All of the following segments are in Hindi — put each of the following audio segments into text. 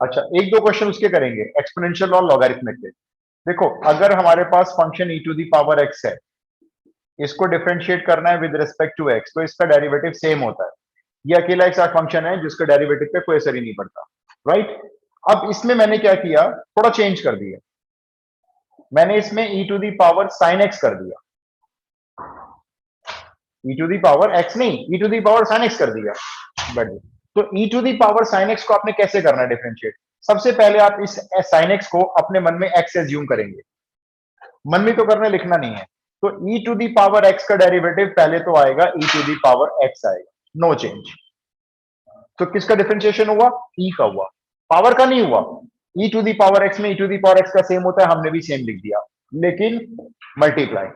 अच्छा, एक दो क्वेश्चन उसके करेंगे, एक्सपोनेंशियल और लॉगरिथमिक के। देखो, अगर हमारे पास function e to the power x है, इसको डिफरेंशिएट करना है विद रिस्पेक्ट टू x, तो इसका डेरिवेटिव सेम होता है। ये अकेला एक साथ फंक्शन है जिसका डेरिवेटिव पे कोई असर ही नहीं पड़ता, राइट। अब इसमें मैंने क्या किया, थोड़ा चेंज कर दिया। मैंने इसमें e to the power sine x कर दिया, e to the power x नहीं, e to the power sine x कर दिया। बट तो e to the power sine x को आपने कैसे करना है डिफरेंशिएट? सबसे पहले आप इस साइन x को अपने मन में x एज्यूम करेंगे, मन में तो करना, लिखना नहीं है। तो e to the power x का डेरिवेटिव पहले तो आएगा e to the power x आएगा, नो चेंज। तो किसका डिफरेंशिएशन हुआ? e का हुआ, पावर का नहीं हुआ। e to the power x में e to the power x का सेम होता है, हमने भी सेम लिख दिया, लेकिन मल्टीप्लाई।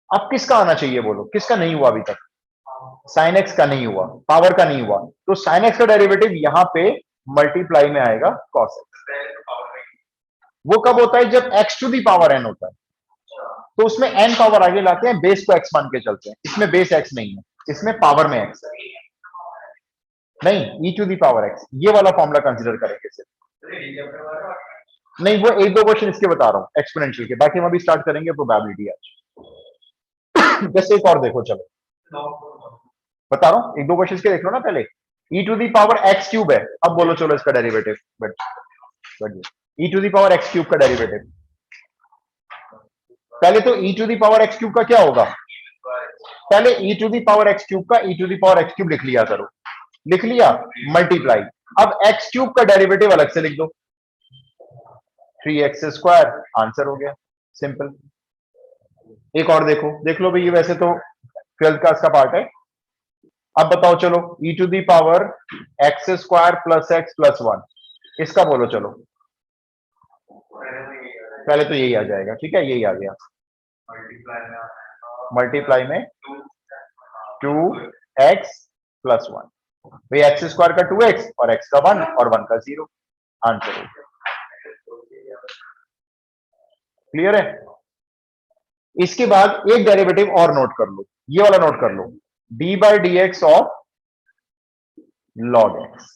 अब किसका आना चाहिए बोलो, किसका नहीं हुआ अभी तक? साइन एक्स का नहीं हुआ, पावर का नहीं हुआ, तो साइन एक्स का डेरिवेटिव यहां पे मल्टीप्लाई में आएगा कॉस एक्स। वो कब होता है? जब x to the power n होता है, तो उसमें एन पावर आगे लाते हैं, बेस को एक्स मान के चलते हैं। इसमें बेस एक्स नहीं है, इसमें पावर में एक्स है। नहीं, e to the power x, ये वाला फॉर्मूला कंसिडर करेंगे सिर्फ। नहीं, वो एक दो क्वेश्चन इसके बता रहा हूं एक्सपोनेंशियल के, बाकी हम अभी स्टार्ट करेंगे प्रोबेबिलिटी आज। जैसे एक और देखो, चलो बता रहा हूं, एक दो क्वेश्चन के देख लो ना पहले। E to the power x cube है, अब बोलो चलो इसका derivative. But e to the power x cube का डेरिवेटिव, पहले तो e to the power x cube का क्या होगा? पहले e to the power x cube का e to the power x cube लिख लिया करो, लिख लिया, मल्टीप्लाई। अब एक्स क्यूब का डेरिवेटिव अलग से लिख दो, 3x², आंसर हो गया, सिंपल। एक और देखो, देख लो भाई, ये वैसे तो 12th क्लास का पार्ट है। अब बताओ चलो, e to the power x² plus x plus 1, इसका बोलो चलो। पहले तो यही आ जाएगा, ठीक है, यही आ गया। मल्टीप्लाई में 2x प्लस 1, भाई x² का 2x और x का 1 और 1 का 0, आंसर हो गया। क्लियर है? इसके बाद एक डेरिवेटिव और नोट कर लो, ये वाला नोट कर लो, d by d x of log x.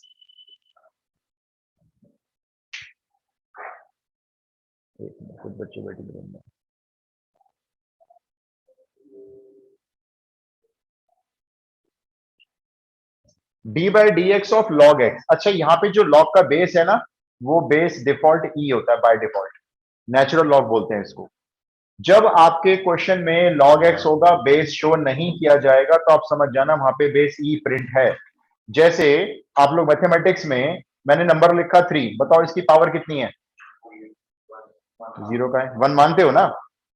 कुछ बच्चे बैठे हैं, d by d x of log x. अच्छा, यहां पे जो लॉग का बेस है ना, वो बेस डिफॉल्ट ई होता है, बाय डिफॉल्ट नेचुरल लॉग बोलते हैं इसको। जब आपके क्वेश्चन में लॉग एक्स होगा, बेस शो नहीं किया जाएगा, तो आप समझ जाना वहां पे बेस ई प्रिंट है। जैसे आप लोग मैथमेटिक्स में, मैंने नंबर लिखा 3, बताओ इसकी पावर कितनी है? 0 का है। 1 मानते हो ना?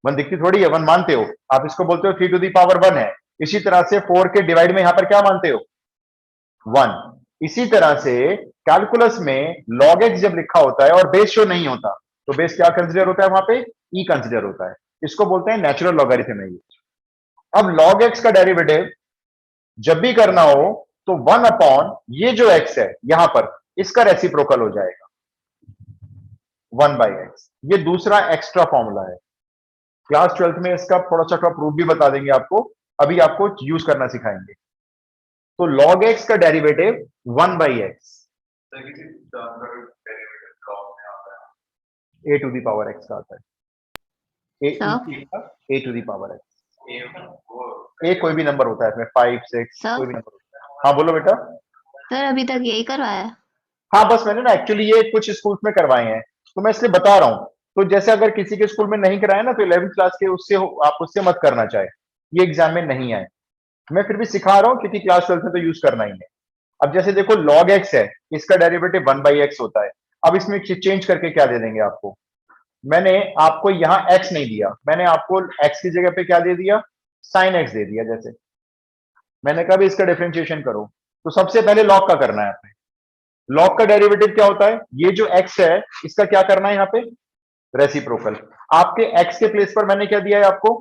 1 दिखती थोड़ी है, 1 मानते हो, आप इसको बोलते हो 3 टू दी पावर 1 है। इसी तरह से 4 के डिवाइड में यहां पर क्या मानते हो? 1। इसी तरह से कैलकुलस में लॉग एक्स जब लिखा होता है और बेस शो नहीं होता, तो बेस क्या कंसिडर होता है वहां पे? ई कंसिडर होता है। इसको बोलते हैं नेचुरल लॉगरिथम है ये। अब लॉग एक्स का डेरिवेटिव जब भी करना हो, तो 1 अपॉन ये जो एक्स है यहां पर, इसका रेसिप्रोकल हो जाएगा 1 बाई एक्स। ये दूसरा एक्स्ट्रा फॉर्मूला है, क्लास 12th में इसका थोड़ा सा प्रूफ भी बता देंगे आपको, अभी आपको यूज करना सिखाएंगे। तो log x का derivative 1 by x, a to the power x का आता है, a to the power x. A कोई भी नंबर होता है इसमें, 5 6 कोई भी नंबर होता है। हाँ बोलो बेटा। सर अभी तक यही करवाया? हाँ, बस मैंने ना एक्चुअली ये कुछ स्कूल्स में करवाए हैं, तो मैं इसलिए बता रहा हूँ। तो जैसे अगर किसी के स्कूल में नहीं कराया ना, तो 11th क्लास के उससे आप उससे मत करना चाहे, ये एग्जाम में नहीं आए। मैं फिर भी सिखा रहा हूँ क्योंकि क्लास 12th में तो यूज करना ही है। अब जैसे देखो, log x है, इसका डेरिवेटिव 1 बाई एक्स होता है। अब इसमें चेंज करके क्या दे देंगे आपको? मैंने आपको यहां x नहीं दिया, मैंने आपको x की जगह पे क्या दे दिया? साइन x दे दिया। जैसे मैंने कहा भी इसका डिफरेंशिएशन करो, तो सबसे पहले log का करना है आपने। log का डेरिवेटिव क्या होता है? ये जो x है, इसका क्या करना है यहाँ पे? रेसिप्रोकल। आपके x के प्लेस पर मैंने क्या दिया है आपको?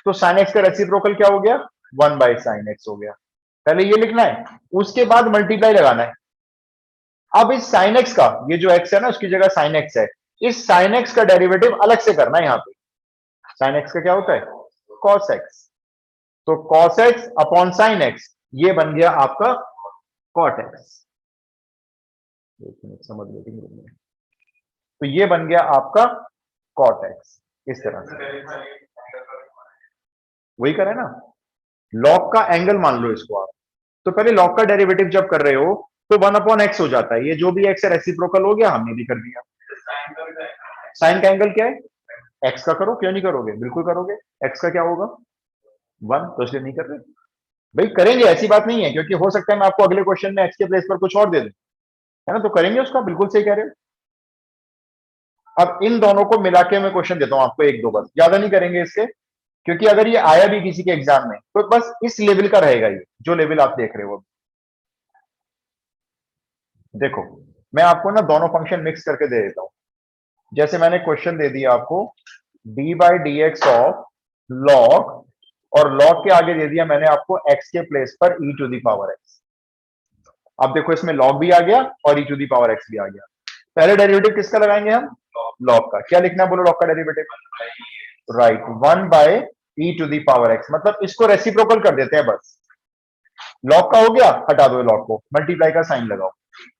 तो साइन x का रेसिप्रोकल क्या हो गया? 1 बाई साइन x हो गया। पहले ये लिखना है, उसके बाद मल्टीप्लाई लगाना है। अब इस साइन एक्स का, ये जो एक्स है ना, उसकी जगह साइन एक्स है, इस साइन एक्स का डेरिवेटिव अलग से करना है यहां पे। साइन एक्स का क्या होता है? Cos x. तो cos x upon sine x, ये बन गया आपका कॉट एक्स। एक मिनट समझ वेटिंग रूम में। तो ये बन गया आपका कॉट एक्स, इस तरह से वही करें ना, लॉग का एंगल मान लो इसको आप। तो पहले लॉग का डेरिवेटिव जब कर रहे हो तो 1/x हो जाता है, ये जो भी एक्स है रेसिप्रोकल हो गया, हमने भी कर दिया। साइन का एंगल क्या है, एक्स का करो, क्यों नहीं करोगे, बिल्कुल करोगे। एक्स का क्या होगा 1, तो इसलिए नहीं कर रहे भाई, करेंगे ऐसी बात नहीं है, क्योंकि हो सकता है मैं आपको अगले क्वेश्चन में एक्स के प्लेस पर कुछ और दे दूं, है ना, तो करेंगे उसका, बिल्कुल सही कह रहे हो। अब इन दोनों को मिला के मैं क्वेश्चन देता हूं आपको, एक दो, बस ज्यादा नहीं करेंगे इसके, क्योंकि अगर ये आया भी किसी के एग्जाम में तो बस इस लेवल का रहेगा, ये जो लेवल आप देख रहे हो। देखो मैं आपको ना दोनों फंक्शन मिक्स करके दे देता हूं। जैसे मैंने क्वेश्चन दे दिया आपको, d by d x of log, और लॉग के आगे दे दिया मैंने आपको एक्स के प्लेस पर ई टू दी पावर एक्स। अब देखो इसमें लॉग भी आ गया और ई टू दी पावर एक्स भी आ गया। पहले डेरिवेटिव किसका लगाएंगे हम, लॉग का। क्या लिखना है बोलो लॉग का derivative, right, 1 e to the power x, मतलब इसको रेसिप्रोकल कर देते हैं बस। लॉग का हो गया, हटा दो लॉग को, मल्टीप्लाई का साइन लगाओ।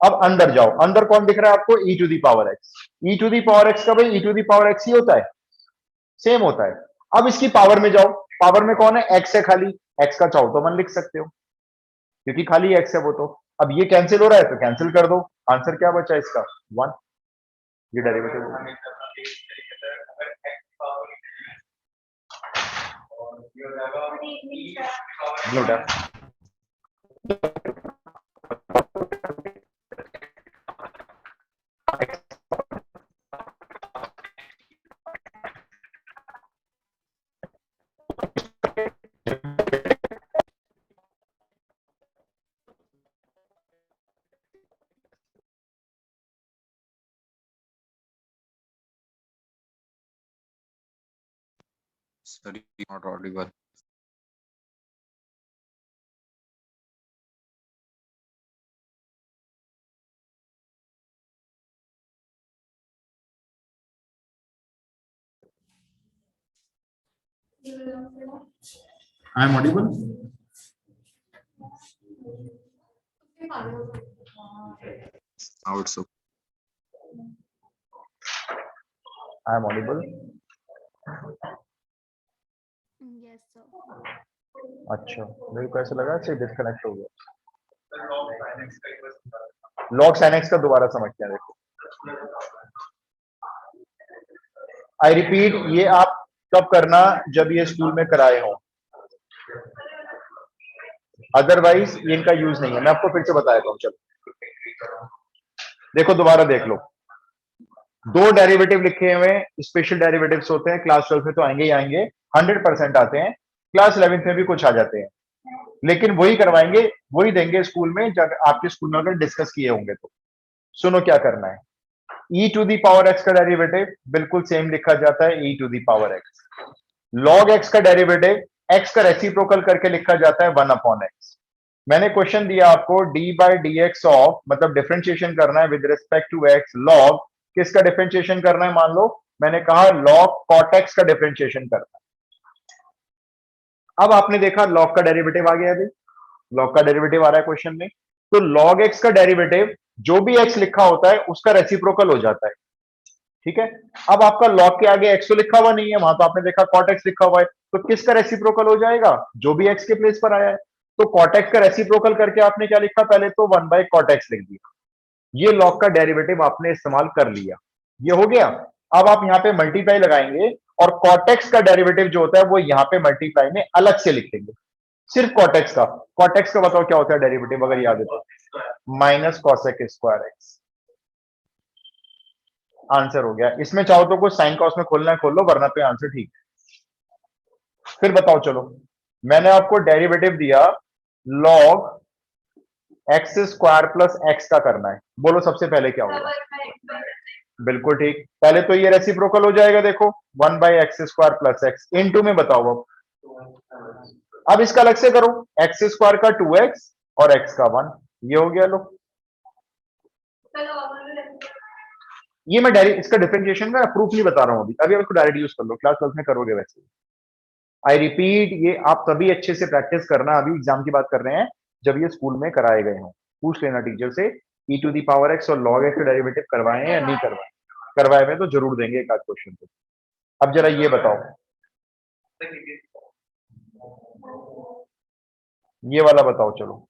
अब अंदर जाओ, अंदर कौन दिख रहा है आपको, e to the power x. E to the power x का भाई e to the power x ही होता है, सेम होता है। अब इसकी पावर में जाओ, पावर में कौन है, एक्स है खाली, एक्स का चाहो तो 1 लिख सकते हो, क्योंकि खाली एक्स है वो तो। अब ये कैंसिल हो रहा है तो कैंसिल कर दो, आंसर क्या बचा इसका 1, ये डेरिवेटिव हो गया। Note Sorry, not audible. I am audible? Now it's okay. I am audible? Yes, sir. अच्छा, मेरे को ऐसा लगा कि डिस्कनेक्ट हो गया। लॉग साइन एक्स का दोबारा समझते हैं, देखो आई रिपीट, ये आप कब करना, जब ये स्कूल में कराए हो, अदरवाइज ये इनका यूज नहीं है। मैं आपको फिर से बताया था, चलो देखो दोबारा देख लो। दो डेरिवेटिव लिखे हुए स्पेशल डेरिवेटिव्स होते हैं, क्लास 12 में तो आएंगे ही आएंगे, 100% आते हैं, क्लास 11 में भी कुछ आ जाते हैं, लेकिन वही करवाएंगे, वही देंगे स्कूल में, जब आपके स्कूल में अगर डिस्कस किए होंगे तो। सुनो क्या करना है, e to the power x का डेरिवेटिव बिल्कुल सेम लिखा जाता है, e to the power x. Log x का डेरिवेटिव एक्स का रेसिप्रोकल करके लिखा जाता है 1/x। मैंने क्वेश्चन दिया आपको d by d x of, मतलब डिफरेंशिएशन करना है with respect to x, log किसका डिफरेंशिएशन करना है, मान लो मैंने कहा लॉग कॉट एक्स का डिफरेंशिएशन करना है। अब आपने देखा लॉग का डेरिवेटिव आ गया, अभी लॉग का डेरिवेटिव आ रहा है क्वेश्चन में, तो लॉग एक्स का डेरिवेटिव जो भी एक्स लिखा होता है उसका रेसिप्रोकल हो जाता है, ठीक है। अब आपका लॉग के आगे एक्स तो लिखा हुआ नहीं है, वहां तो आपने देखा कॉट एक्स लिखा हुआ है, तो किसका रेसिप्रोकल हो जाएगा, जो भी एक्स के प्लेस पर आया है। तो कॉट एक्स का रेसिप्रोकल करके आपने क्या लिखा, पहले तो 1/cot x लिख दिया, ये लॉग का डेरिवेटिव आपने इस्तेमाल कर लिया, ये हो गया। अब आप यहां पे मल्टीप्लाई लगाएंगे और कॉट एक्स का डेरिवेटिव जो होता है वो यहां पे मल्टीप्लाई में अलग से लिख देंगे, सिर्फ कॉट एक्स का। कॉट एक्स का बताओ क्या होता है डेरिवेटिव, अगर याद है तो, minus cosec square x. Answer हो गया। इसमें चाहो तो कुछ साइन कॉस में खोलना है खोल लो, वरना तो आंसर ठीक है। फिर बताओ, चलो मैंने आपको डेरिवेटिव दिया log x square plus x का करना है, बोलो सबसे पहले क्या होगा, बिल्कुल ठीक, पहले तो ये रेसिप्रोकल हो जाएगा, देखो 1/x² प्लस एक्स, इनटू में बताओ। अब इसका अलग से करो, एक्स स्क्वायर का 2x और x का 1, ये हो गया। लो ये मैं डायरेक्ट इसका डिफरेंशिएशन का प्रूफ नहीं बता रहा हूं अभी, अभी इसको डायरेक्ट यूज कर लो, क्लास 12 में करोगे वैसे। आई रिपीट, ये आप तभी अच्छे से प्रैक्टिस करना, अभी एग्जाम की बात कर रहे हैं, जब ये स्कूल में कराए गए हों। पूछ लेना टीचर से ई टू दी पावर एक्स और लॉग एक्स का डेरिवेटिव करवाएं या नहीं करवाएं? करवाए हुए तो जरूर देंगे एक आध क्वेश्चन तो। अब जरा ये बताओ, ये वाला बताओ चलो,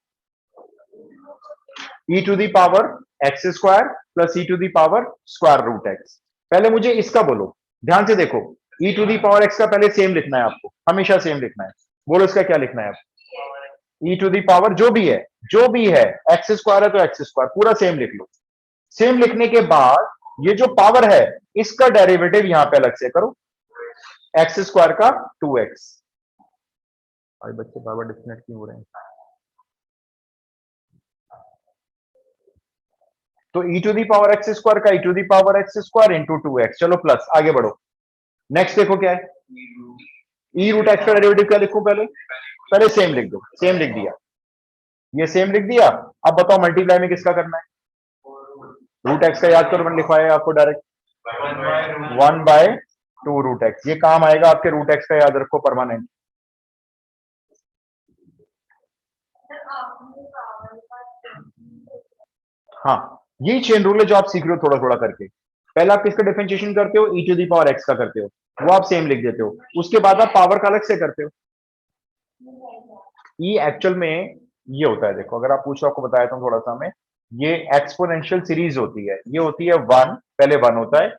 e to the power x square plus e to the power square root x. पहले मुझे इसका बोलो, ध्यान से देखो, ई टू दी पावर एक्स का पहले सेम लिखना है आपको, हमेशा सेम लिखना है। बोलो इसका क्या लिखना है आप? ई टू दी पावर जो भी है, जो भी है, एक्स स्क्वायर है तो एक्स स्क्वायर पूरा सेम लिख लो। सेम लिखने के बाद ये जो पावर है इसका डेरिवेटिव यहां पे अलग से करो, एक्स स्क्वायर का 2x। भाई बच्चे बार बार डिस्कनेक्ट क्यों हो रहे हैं? तो e to the power x square का e to the power x square into 2x। चलो प्लस, आगे बढ़ो। नेक्स्ट देखो क्या है, ई रूट एक्स का डेरिवेटिव क्या लिखूं? पहले सेम लिख दो, सेम लिख दिया, ये सेम लिख दिया। अब बताओ मल्टीप्लाई में किसका करना है? रूट एक्स का याद करो, मैंने लिखवाया आपको डायरेक्ट 1/2 रूट एक्स। ये काम आएगा आपके, रूट एक्स का याद रखो परमानेंट। हाँ, यही चेन रूल है जो आप सीख रहे हो थोड़ा थोड़ा करके। पहले आप किसका डिफरेंशिएशन करते हो? ई टू दी पावर एक्स का करते हो, वो आप सेम लिख देते हो। उसके बाद आप पावर का अलग से करते हो। ये एक्चुअल में ये होता है, देखो अगर आप पूछो, आपको बताया था थोड़ा सा मैं, ये एक्सपोनेंशियल सीरीज होती है। ये होती है 1, पहले 1 होता है,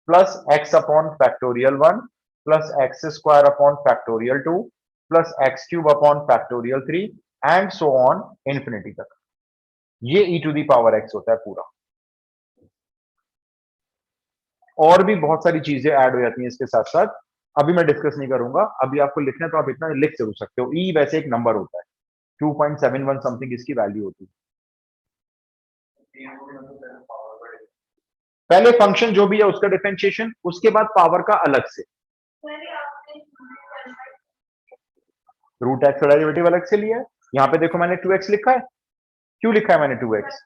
plus x upon factorial 1 plus x square upon factorial 2 plus x cube upon factorial 3 and so on infinity तक। ये ई टू दी पावर एक्स होता है पूरा। और भी बहुत सारी चीजें ऐड हो जाती हैं इसके साथ साथ, अभी मैं डिस्कस नहीं करूंगा। अभी आपको लिखना है तो आप इतना लिख जरूर सकते हो। ई वैसे एक नंबर होता है, 2.71 समथिंग इसकी वैल्यू होती है। पहले फंक्शन जो भी है उसका डिफरेंशिएशन, उसके बाद पावर का अलग से। रूट एक्स का डेरिवेटिव अलग से लिया है। यहां पे देखो मैंने 2x लिखा है, क्यों लिखा है मैंने 2x?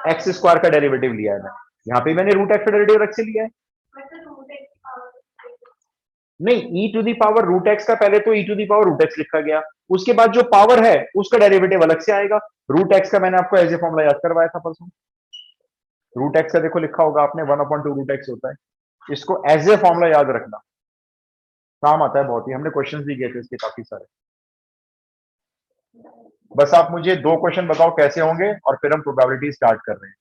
एक्स स्क्वायर का डेरिवेटिव लिया है मैंने, यहां पे मैंने रूट एक्स का डेरिवेटिव अलग से लिया है। नहीं, e to the power root x का पहले तो e to the power root x लिखा गया, उसके बाद जो पावर है उसका डेरिवेटिव अलग से आएगा। रूट एक्स का मैंने आपको एज ए फॉर्मूला याद करवाया था परसों। रूट एक्स का देखो लिखा होगा आपने, 1/2 रूट एक्स होता है। इसको एज ए फॉर्मूला याद रखना, काम आता है बहुत ही। हमने क्वेश्चंस भी किए थे इसके काफी सारे। बस आप मुझे 2 क्वेश्चन बताओ कैसे होंगे और फिर हम प्रोबेबिलिटी स्टार्ट कर रहे हैं।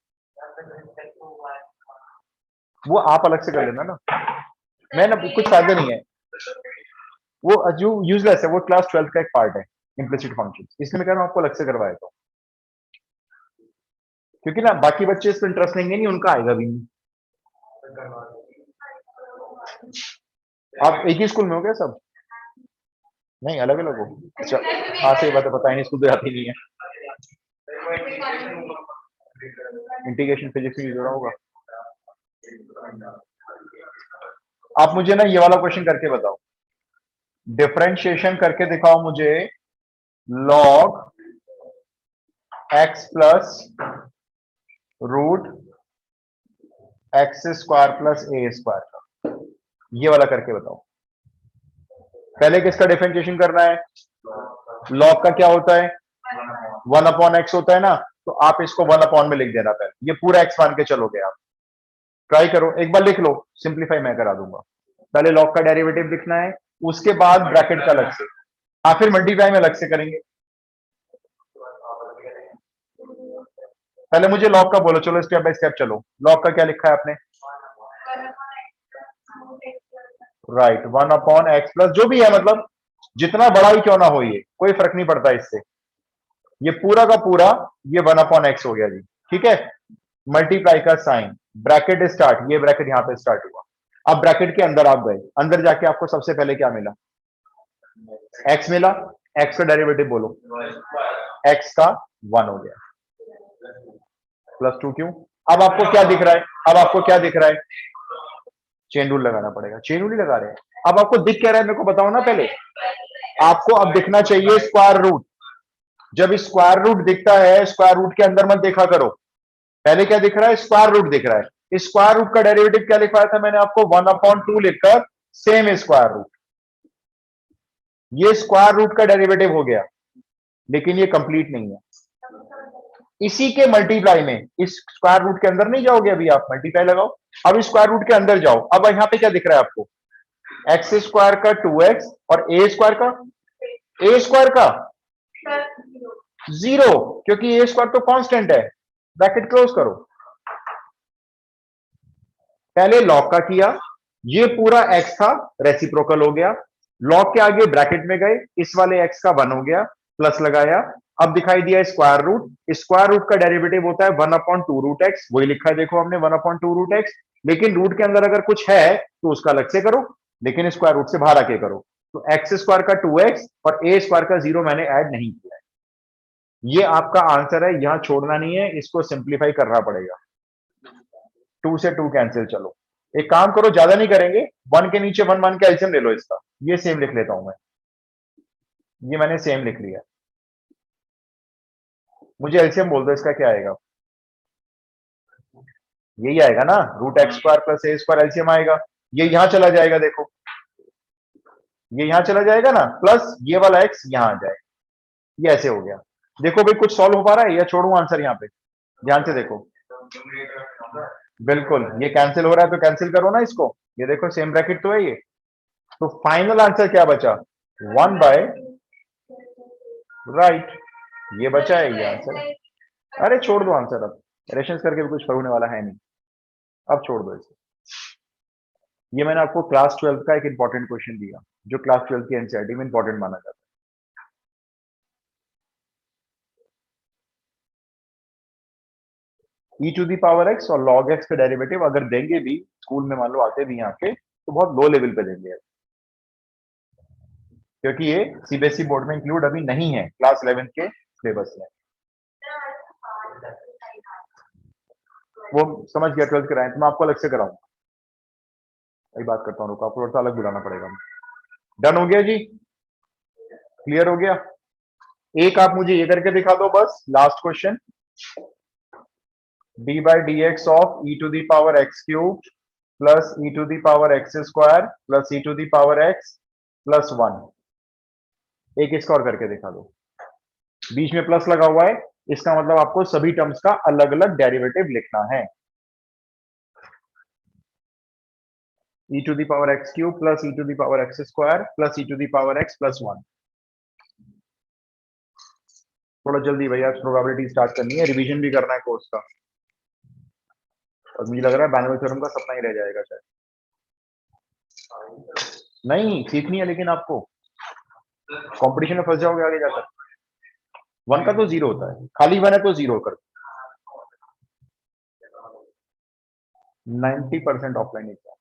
वो आप अलग से कर लेना ना, मैं ना, कुछ फायदा नहीं है, वो जो यूजलेस है, वो क्लास 12 का एक पार्ट है, इम्प्लिसिट फंक्शन, इसलिए मैं कह रहा हूं आपको अलग से करवाया था। क्योंकि ना बाकी बच्चे इस पर इंटरेस्ट लेंगे नहीं, उनका आएगा भी नहीं। आप एक ही स्कूल में हो गया सब? नहीं, अलग अलग हो? अच्छा, हाँ सही बात है, पता ही नहीं, स्कूल तो जाती नहीं है। इंटीग्रेशन फिजिक्स में यूज हो रहा होगा। आप मुझे ना ये वाला क्वेश्चन करके बताओ, डिफरेंशिएशन करके दिखाओ मुझे log x plus root x square plus a square का, ये वाला करके बताओ। पहले किसका डिफरेंशिएशन करना है? लॉग का क्या होता है? 1/x होता है ना, तो आप इसको 1 में लिख देना पहले, ये पूरा x मान के चलोगे आप। ट्राई करो, एक बार लिख लो, सिंप्लीफाई मैं करा दूंगा। पहले लॉग का डेरिवेटिव लिखना है, उसके बाद ब्रैकेट का अलग से, फिर मल्टीप्लाई में अलग से करेंगे। पहले मुझे लॉग का बोलो, चलो स्टेप बाय स्टेप चलो। लॉग का क्या लिखा है आपने? राइट, 1/x प्लस जो भी है, मतलब जितना बड़ा ही क्यों ना हो, ये कोई फर्क नहीं पड़ता इससे। ये पूरा का पूरा ये 1/x हो गया जी, ठीक है। मल्टीप्लाई का साइन, ब्रैकेट स्टार्ट, ये ब्रैकेट यहां पे स्टार्ट हुआ। अब ब्रैकेट के अंदर आप गए, अंदर जाके आपको सबसे पहले क्या मिला? x मिला। x का डेरिवेटिव बोलो, x का 1 हो गया, +2 क्यों? अब आपको क्या दिख रहा है? अब आपको क्या दिख रहा है? चेन रूल लगाना पड़ेगा, चेन रूल ही लगा रहे हैं। अब आपको दिख क्या रहा है मेरे को बताओ ना पहले। आपको अब दिखना चाहिए स्क्वायर रूट। जब स्क्वायर रूट दिखता है, स्क्वायर रूट के अंदर मत देखा करो। पहले क्या दिख रहा है? स्क्वायर रूट दिख रहा है। स्क्वायर रूट का डेरिवेटिव क्या लिखवाया था मैंने आपको? 1/2 लिखकर सेम स्क्वायर रूट। ये स्क्वायर रूट का डेरिवेटिव हो गया, लेकिन ये कंप्लीट नहीं है। इसी के मल्टीप्लाई में, इस स्क्वायर रूट के अंदर नहीं जाओगे अभी आप, मल्टीप्लाई लगाओ। अब इस स्क्वायर रूट के अंदर जाओ। अब यहाँ पे क्या दिख रहा है आपको? एक्स स्क्वायर का 2x और ए स्क्वायर का, ए स्क्वायर का 0, क्योंकि ए स्क्वायर तो कांस्टेंट है। ब्रैकेट क्लोज करो। पहले लॉग का किया, ये पूरा x था, रेसिप्रोकल हो गया। लॉग के आगे ब्रैकेट में गए, इस वाले x का 1 हो गया, प्लस लगाया। अब दिखाई दिया स्क्वायर रूट, स्क्वायर रूट का डेरिवेटिव होता है 1/2 रूट एक्स, वही लिखा है देखो हमने 1/2 रूट एक्स। लेकिन रूट के अंदर अगर कुछ है तो उसका अलग से करो, लेकिन स्क्वायर रूट से बाहर आके करो। तो एक्स स्क्वायर का 2x और ए स्क्वायर का 0 मैंने ऐड नहीं किया है। ये आपका आंसर है, यहां छोड़ना नहीं है, इसको सिंप्लीफाई करना पड़ेगा। 2 से 2 कैंसिल। चलो एक काम करो, ज्यादा नहीं करेंगे, 1 के नीचे 1 मान के एलसीएम ले लो इसका। ये सेम लिख लेता हूं मैं, ये मैंने सेम लिख लिया। मुझे एलसीएम बोल दो, इसका क्या आएगा? यही आएगा ना, root x square plus a square LCM आएगा। ये यहां चला जाएगा, देखो ये यहां चला जाएगा ना, प्लस ये वाला एक्स यहां आ जाएगा। ये ऐसे हो गया। देखो भाई कुछ सॉल्व हो पा रहा है या छोड़ू आंसर? यहाँ पे ध्यान से देखो, बिल्कुल ये कैंसिल हो रहा है तो कैंसिल करो ना इसको। ये देखो सेम ब्रैकेट तो है ये। तो फाइनल आंसर क्या बचा? 1 बाय राइट, ये बचा है ये आंसर। अरे छोड़ दो आंसर, अब रेशंस करके भी कुछ फर्क होने वाला है नहीं, अब छोड़ दो इसे। ये मैंने आपको क्लास 12 का एक इंपॉर्टेंट क्वेश्चन दिया, जो क्लास 12 की एनसीईआरटी में इंपॉर्टेंट माना जाता है। E to the power x और लॉग एक्स का डेरिवेटिव अगर देंगे भी स्कूल में, मान लो आते भी यहाँ पे, तो बहुत लो लेवल पे देंगे, क्योंकि ये सीबीएसई बोर्ड में इंक्लूड अभी नहीं है क्लास 11 के सिलेबस में। वो समझ गया, 12th कराएं तो मैं आपको अलग से कराऊंगा। वही बात करता हूँ, रुको आपको थोड़ा सा अलग बुलाना पड़ेगा। डन हो गया जी, क्लियर हो गया। एक आप मुझे ये करके दिखा दो बस, last question. D by d x of e to the power x cube plus e to the power x square plus e to the power x plus 1। एक इसका और करके दिखा दो। बीच में प्लस लगा हुआ है, इसका मतलब आपको सभी टर्म्स का अलग अलग डेरिवेटिव लिखना है। e to the power x cube plus e to the power x square plus e to the power x plus 1। थोड़ा जल्दी भैया, प्रोबेबिलिटी स्टार्ट करनी है, रिवीजन भी करना है कोर्स का, और मुझे लग रहा है बैनवेल थ्योरम का सपना ही रह जाएगा शायद। नहीं सीखनी है, लेकिन आपको कंपटीशन में फंस जाओगे आगे जाकर। 1 का तो 0 होता है, खाली 1 है तो 0 कर। 90% offline exam.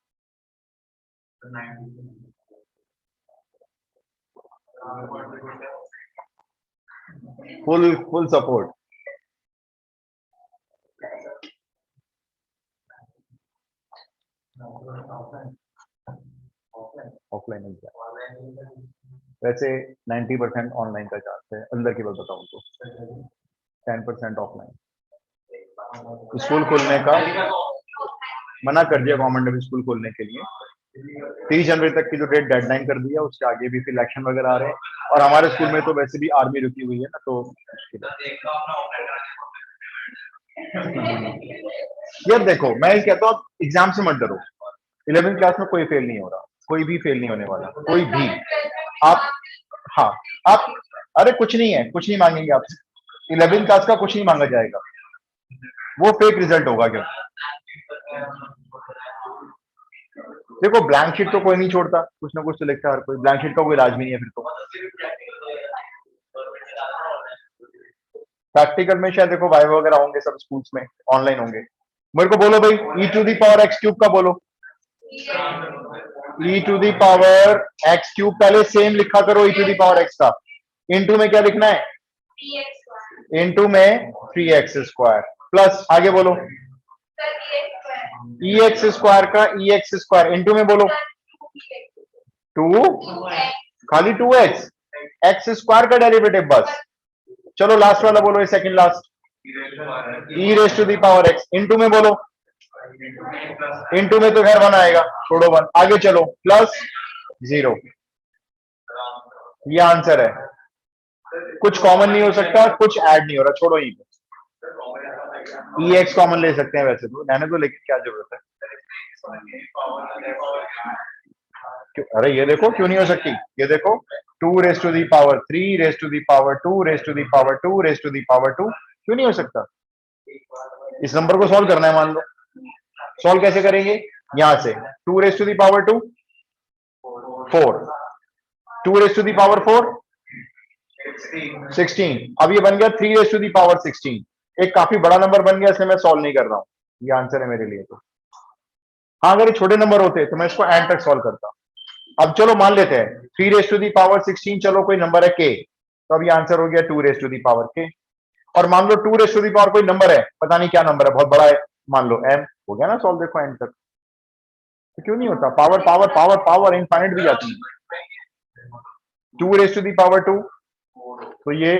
Full support. Offline exam वैसे 90% ऑनलाइन का चांस है, अंदर की बात बताऊं तो 10% ऑफलाइन। स्कूल खोलने का मना कर दिया गवर्नमेंट ने स्कूल खोलने के लिए, 30 जनवरी तक की जो डेट डेडलाइन कर दिया, उसके आगे भी फिर इलेक्शन वगैरह आ रहे हैं, और हमारे स्कूल में तो वैसे भी आर्मी रुकी हुई है ना, तो मुश्किल है। यार देखो मैं ये कहता हूँ, एग्जाम से मत डरो। 11th क्लास में कोई फेल नहीं हो रहा, कोई भी फेल नहीं होने वाला, कोई भी। आप हाँ आप, अरे कुछ नहीं है, कुछ नहीं मांगेंगे आपसे। 11th क्लास का कुछ नहीं मांगा जाएगा, वो फेक रिजल्ट होगा। क्यों? देखो ब्लैंक शीट तो कोई नहीं छोड़ता, कुछ ना कुछ तो लिखता है हर कोई, ब्लैंक शीट का कोई इलाज भी नहीं है फिर तो। प्रैक्टिकल में शायद देखो वाइवा वगैरह होंगे, सब स्कूल्स में ऑनलाइन होंगे। मेरे को बोलो भाई, e to the power x cube का बोलो। E to the power x cube पहले सेम लिखा करो, e to the power x का। इनटू में क्या लिखना है? इनटू में 3x स्क्वायर प्लस, आगे बोलो ई एक्स स्क्वायर का ई एक्स स्क्वायर, इनटू में बोलो 2, खाली 2x, एक्स स्क्वायर का डेरिवेटिव बस। चलो लास्ट वाला बोलो, ये second last, e raise to the power x, into में बोलो, इनटू में तो खैर 1 आएगा, छोड़ो 1, आगे चलो प्लस 0। ये आंसर है, कुछ कॉमन नहीं हो सकता, कुछ ऐड नहीं हो रहा, छोड़ो ही। ई एक्स कॉमन ले सकते हैं वैसे तो, रहने दो, लेकिन क्या जरूरत है? अरे ये देखो क्यों नहीं हो सकती, ये देखो 2 raise to the power 3 raise to the power 2 raise to the power 2 raise to the power 2, क्यों नहीं हो सकता? इस नंबर को सॉल्व करना है, मान लो। सॉल्व कैसे करेंगे? यहां से 2 raise to the power 2 4, 2 raise to the power 4 16, अब ये बन गया 3 रेस टू दी पावर 16, एक काफी बड़ा नंबर बन गया, इसलिए मैं सॉल्व नहीं कर रहा हूं, ये आंसर है मेरे लिए। तो हाँ, अगर ये छोटे नंबर होते तो मैं इसको एंड तक सॉल्व करता। अब चलो मान लेते हैं 3 रेस टू दी पावर 16, चलो कोई नंबर है k, तो अब ये आंसर हो गया 2 raise to the power k। और मान लो 2 रेस टू दी पावर कोई नंबर है, पता नहीं क्या नंबर है, बहुत बड़ा है, मान लो m, हो गया ना सॉल्व, देखो एंड तक। तो क्यों नहीं होता? Power power power power infinite भी जाती है। 2 रेस टू दी पावर 2, तो ये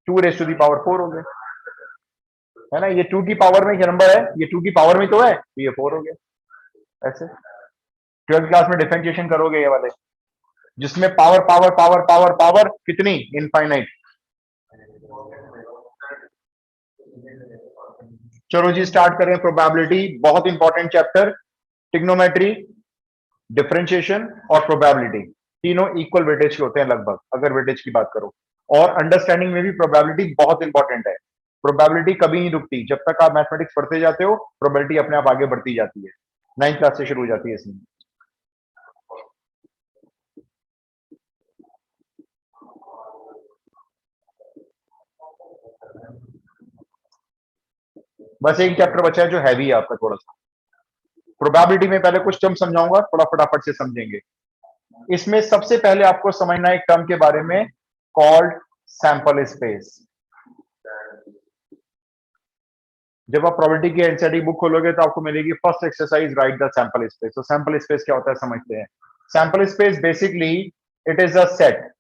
2 रेस टू दी पावर 4 हो गया, है ना? ये 2 की पावर में क्या नंबर है, ये 2 की पावर में तो है, तो ये 4 हो गया। ऐसे 12th क्लास में डिफरेंशिएशन करोगे ये वाले, जिसमें power power power power power कितनी, इनफाइनाइट। चलो जी स्टार्ट करें प्रोबेबिलिटी, बहुत इंपॉर्टेंट चैप्टर, ट्रिग्नोमेट्री, डिफरेंशिएशन और प्रोबेबिलिटी, तीनों इक्वल वेटेज के होते हैं लगभग, अगर वेटेज की बात करो। और अंडरस्टैंडिंग में भी प्रोबेबिलिटी बहुत इंपॉर्टेंट है। प्रोबेबिलिटी कभी नहीं रुकती, जब तक आप मैथमेटिक्स पढ़ते जाते हो प्रोबेबिलिटी अपने आप आगे बढ़ती जाती है, 9th क्लास से शुरू हो जाती है इसमें। बस एक चैप्टर बचा है जो हैवी है आपका थोड़ा सा। प्रोबेबिलिटी में पहले कुछ टर्म समझाऊंगा, थोड़ा फटाफट से समझेंगे। इसमें सबसे पहले आपको समझना है एक टर्म के बारे में, कॉल्ड सैंपल स्पेस। जब आप प्रोबेबिलिटी की एनसीईआरटी बुक खोलोगे तो आपको मिलेगी first exercise, right the sample space. तो सैंपल स्पेस क्या होता है समझते हैं। Sample space basically it is a set,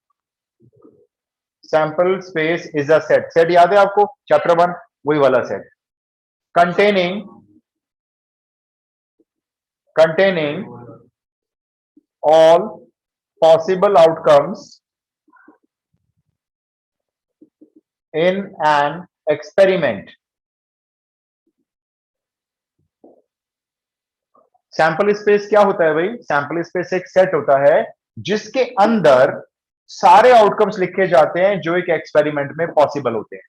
sample space is a set, set याद है आपको चैप्टर 1, वही वाला set, containing all possible outcomes in an experiment। Sample space क्या होता है भाई? सैंपल स्पेस एक सेट होता है जिसके अंदर सारे आउटकम्स लिखे जाते हैं जो एक एक्सपेरिमेंट में पॉसिबल होते हैं।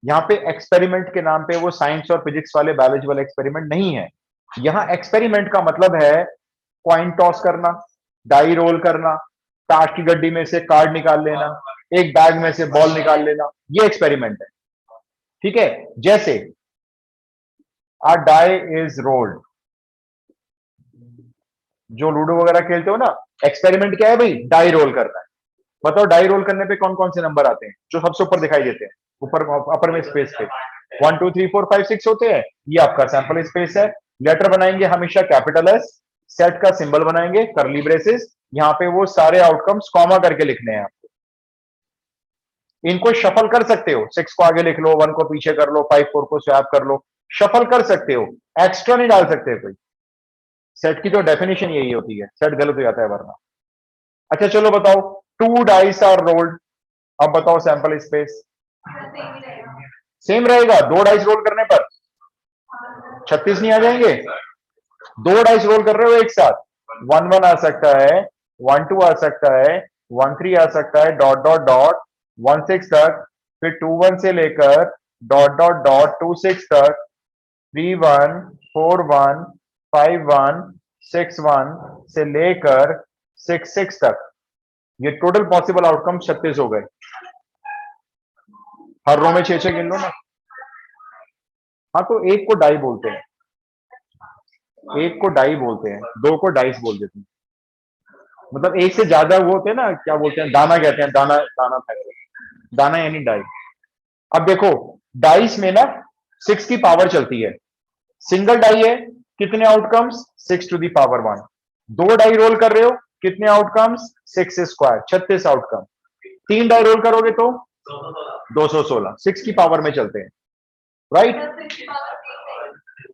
यहां पे एक्सपेरिमेंट के नाम पे वो साइंस और फिजिक्स वाले, बायोलॉजी वाले एक्सपेरिमेंट नहीं है। यहां एक्सपेरिमेंट का मतलब है कॉइन टॉस करना, डाई रोल करना, ताश की गड्डी में से कार्ड निकाल लेना, एक बैग में से बॉल निकाल लेना, ये एक्सपेरिमेंट है। ठीक है, जैसे आ डाई इज रोल्ड, जो लूडो वगैरह खेलते हो ना, एक्सपेरिमेंट क्या है भाई? डाई रोल करना है। बताओ डाई रोल करने पे कौन कौन से नंबर आते हैं जो सबसे ऊपर दिखाई देते हैं, ऊपर अपर में स्पेस पे 1 2 3 4 5 6 होते हैं, ये आपका सैंपल स्पेस है। लेटर बनाएंगे हमेशा कैपिटल एस, सेट का सिंबल बनाएंगे करली ब्रेसेस, यहां पे वो सारे आउटकम्स कॉमा करके लिखने हैं आपको। इनको शफल कर सकते हो, 6 को आगे लिख लो, 1 को पीछे कर लो, 5 4 को स्वैप कर लो, शफल कर सकते हो, एक्स्ट्रा नहीं डाल सकते कोई। सेट की तो डेफिनेशन यही होती है, सेट गलत हो जाता है वरना। अच्छा चलो बताओ, 2 डाइस आर रोल्ड, अब बताओ सैंपल स्पेस सेम रहेगा? 2 डाइस रोल करने पर 36 नहीं आ जाएंगे? 2 डाइस रोल कर रहे हो एक साथ, 1 1 आ सकता है, 1 2 आ सकता है, 1 3 आ सकता है, डॉट डॉट डॉट 1 6 तक, फिर 2 1 से लेकर डॉट डॉट डॉट 2 6 तक, 3 1 4 1 5 1 6 1 से लेकर 6 6 तक, ये टोटल पॉसिबल आउटकम 36 हो गए। हर रो में 6 गिन लो ना। हाँ, तो एक को डाई बोलते हैं, एक को डाई बोलते हैं, 2 को डाइस बोल देते हैं। मतलब एक से ज्यादा वो होते हैं ना, क्या बोलते हैं, दाना कहते हैं, दाना दाना दाना यानी डाई। अब देखो डाइस में ना 6 की पावर चलती है, सिंगल डाई है, कितने outcomes? 6 to the power 1। 2 die roll कर रहे हो, कितने outcomes? 6 square, 36 outcome. 3 die roll करोगे तो 216, 6 की पावर में चलते हैं, राइट?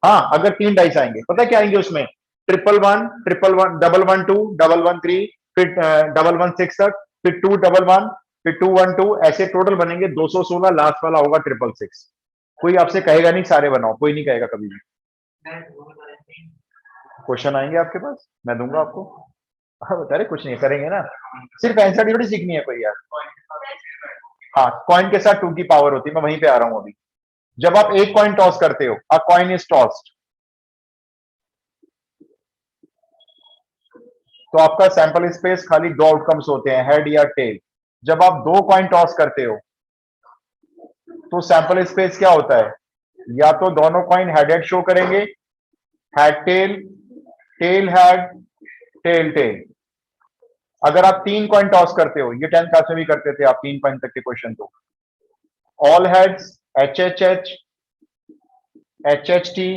हाँ, अगर 3 डाइस आएंगे, पता क्या आएंगे उसमें? 1 1 1 1 डबल 1 2 डबल 1 3, फिर डबल 1 6 तक, फिर 2 1 1, फिर 2 1 2, ऐसे टोटल बनेंगे 216, लास्ट वाला होगा 666। कोई आपसे कहेगा नहीं सारे बनाओ, कोई नहीं कहेगा कभी भी। क्वेश्चन आएंगे आपके पास, मैं दूंगा आपको। हाँ बता रहे कुछ नहीं करेंगे ना, सिर्फ आंसर थोड़ी सीखनी है कोई यार। हाँ, कॉइन के साथ 2 की पावर होती है, मैं वहीं पे आ रहा हूं अभी। जब आप एक कॉइन टॉस करते हो, अ कॉइन इज टॉस्ड, तो आपका सैंपल स्पेस खाली 2 आउटकम्स होते हैं, हेड या टेल। जब आप 2 कॉइन टॉस करते हो तो सैंपल स्पेस क्या होता है, या तो दोनों कॉइन हेड हेड शो करेंगे, head tail, tail head, tail tail. अगर आप 3 कॉइन टॉस करते हो, ये 10th क्लास में भी करते थे आप 3 पॉइंट तक के क्वेश्चन, तो all heads, H H H, H H T,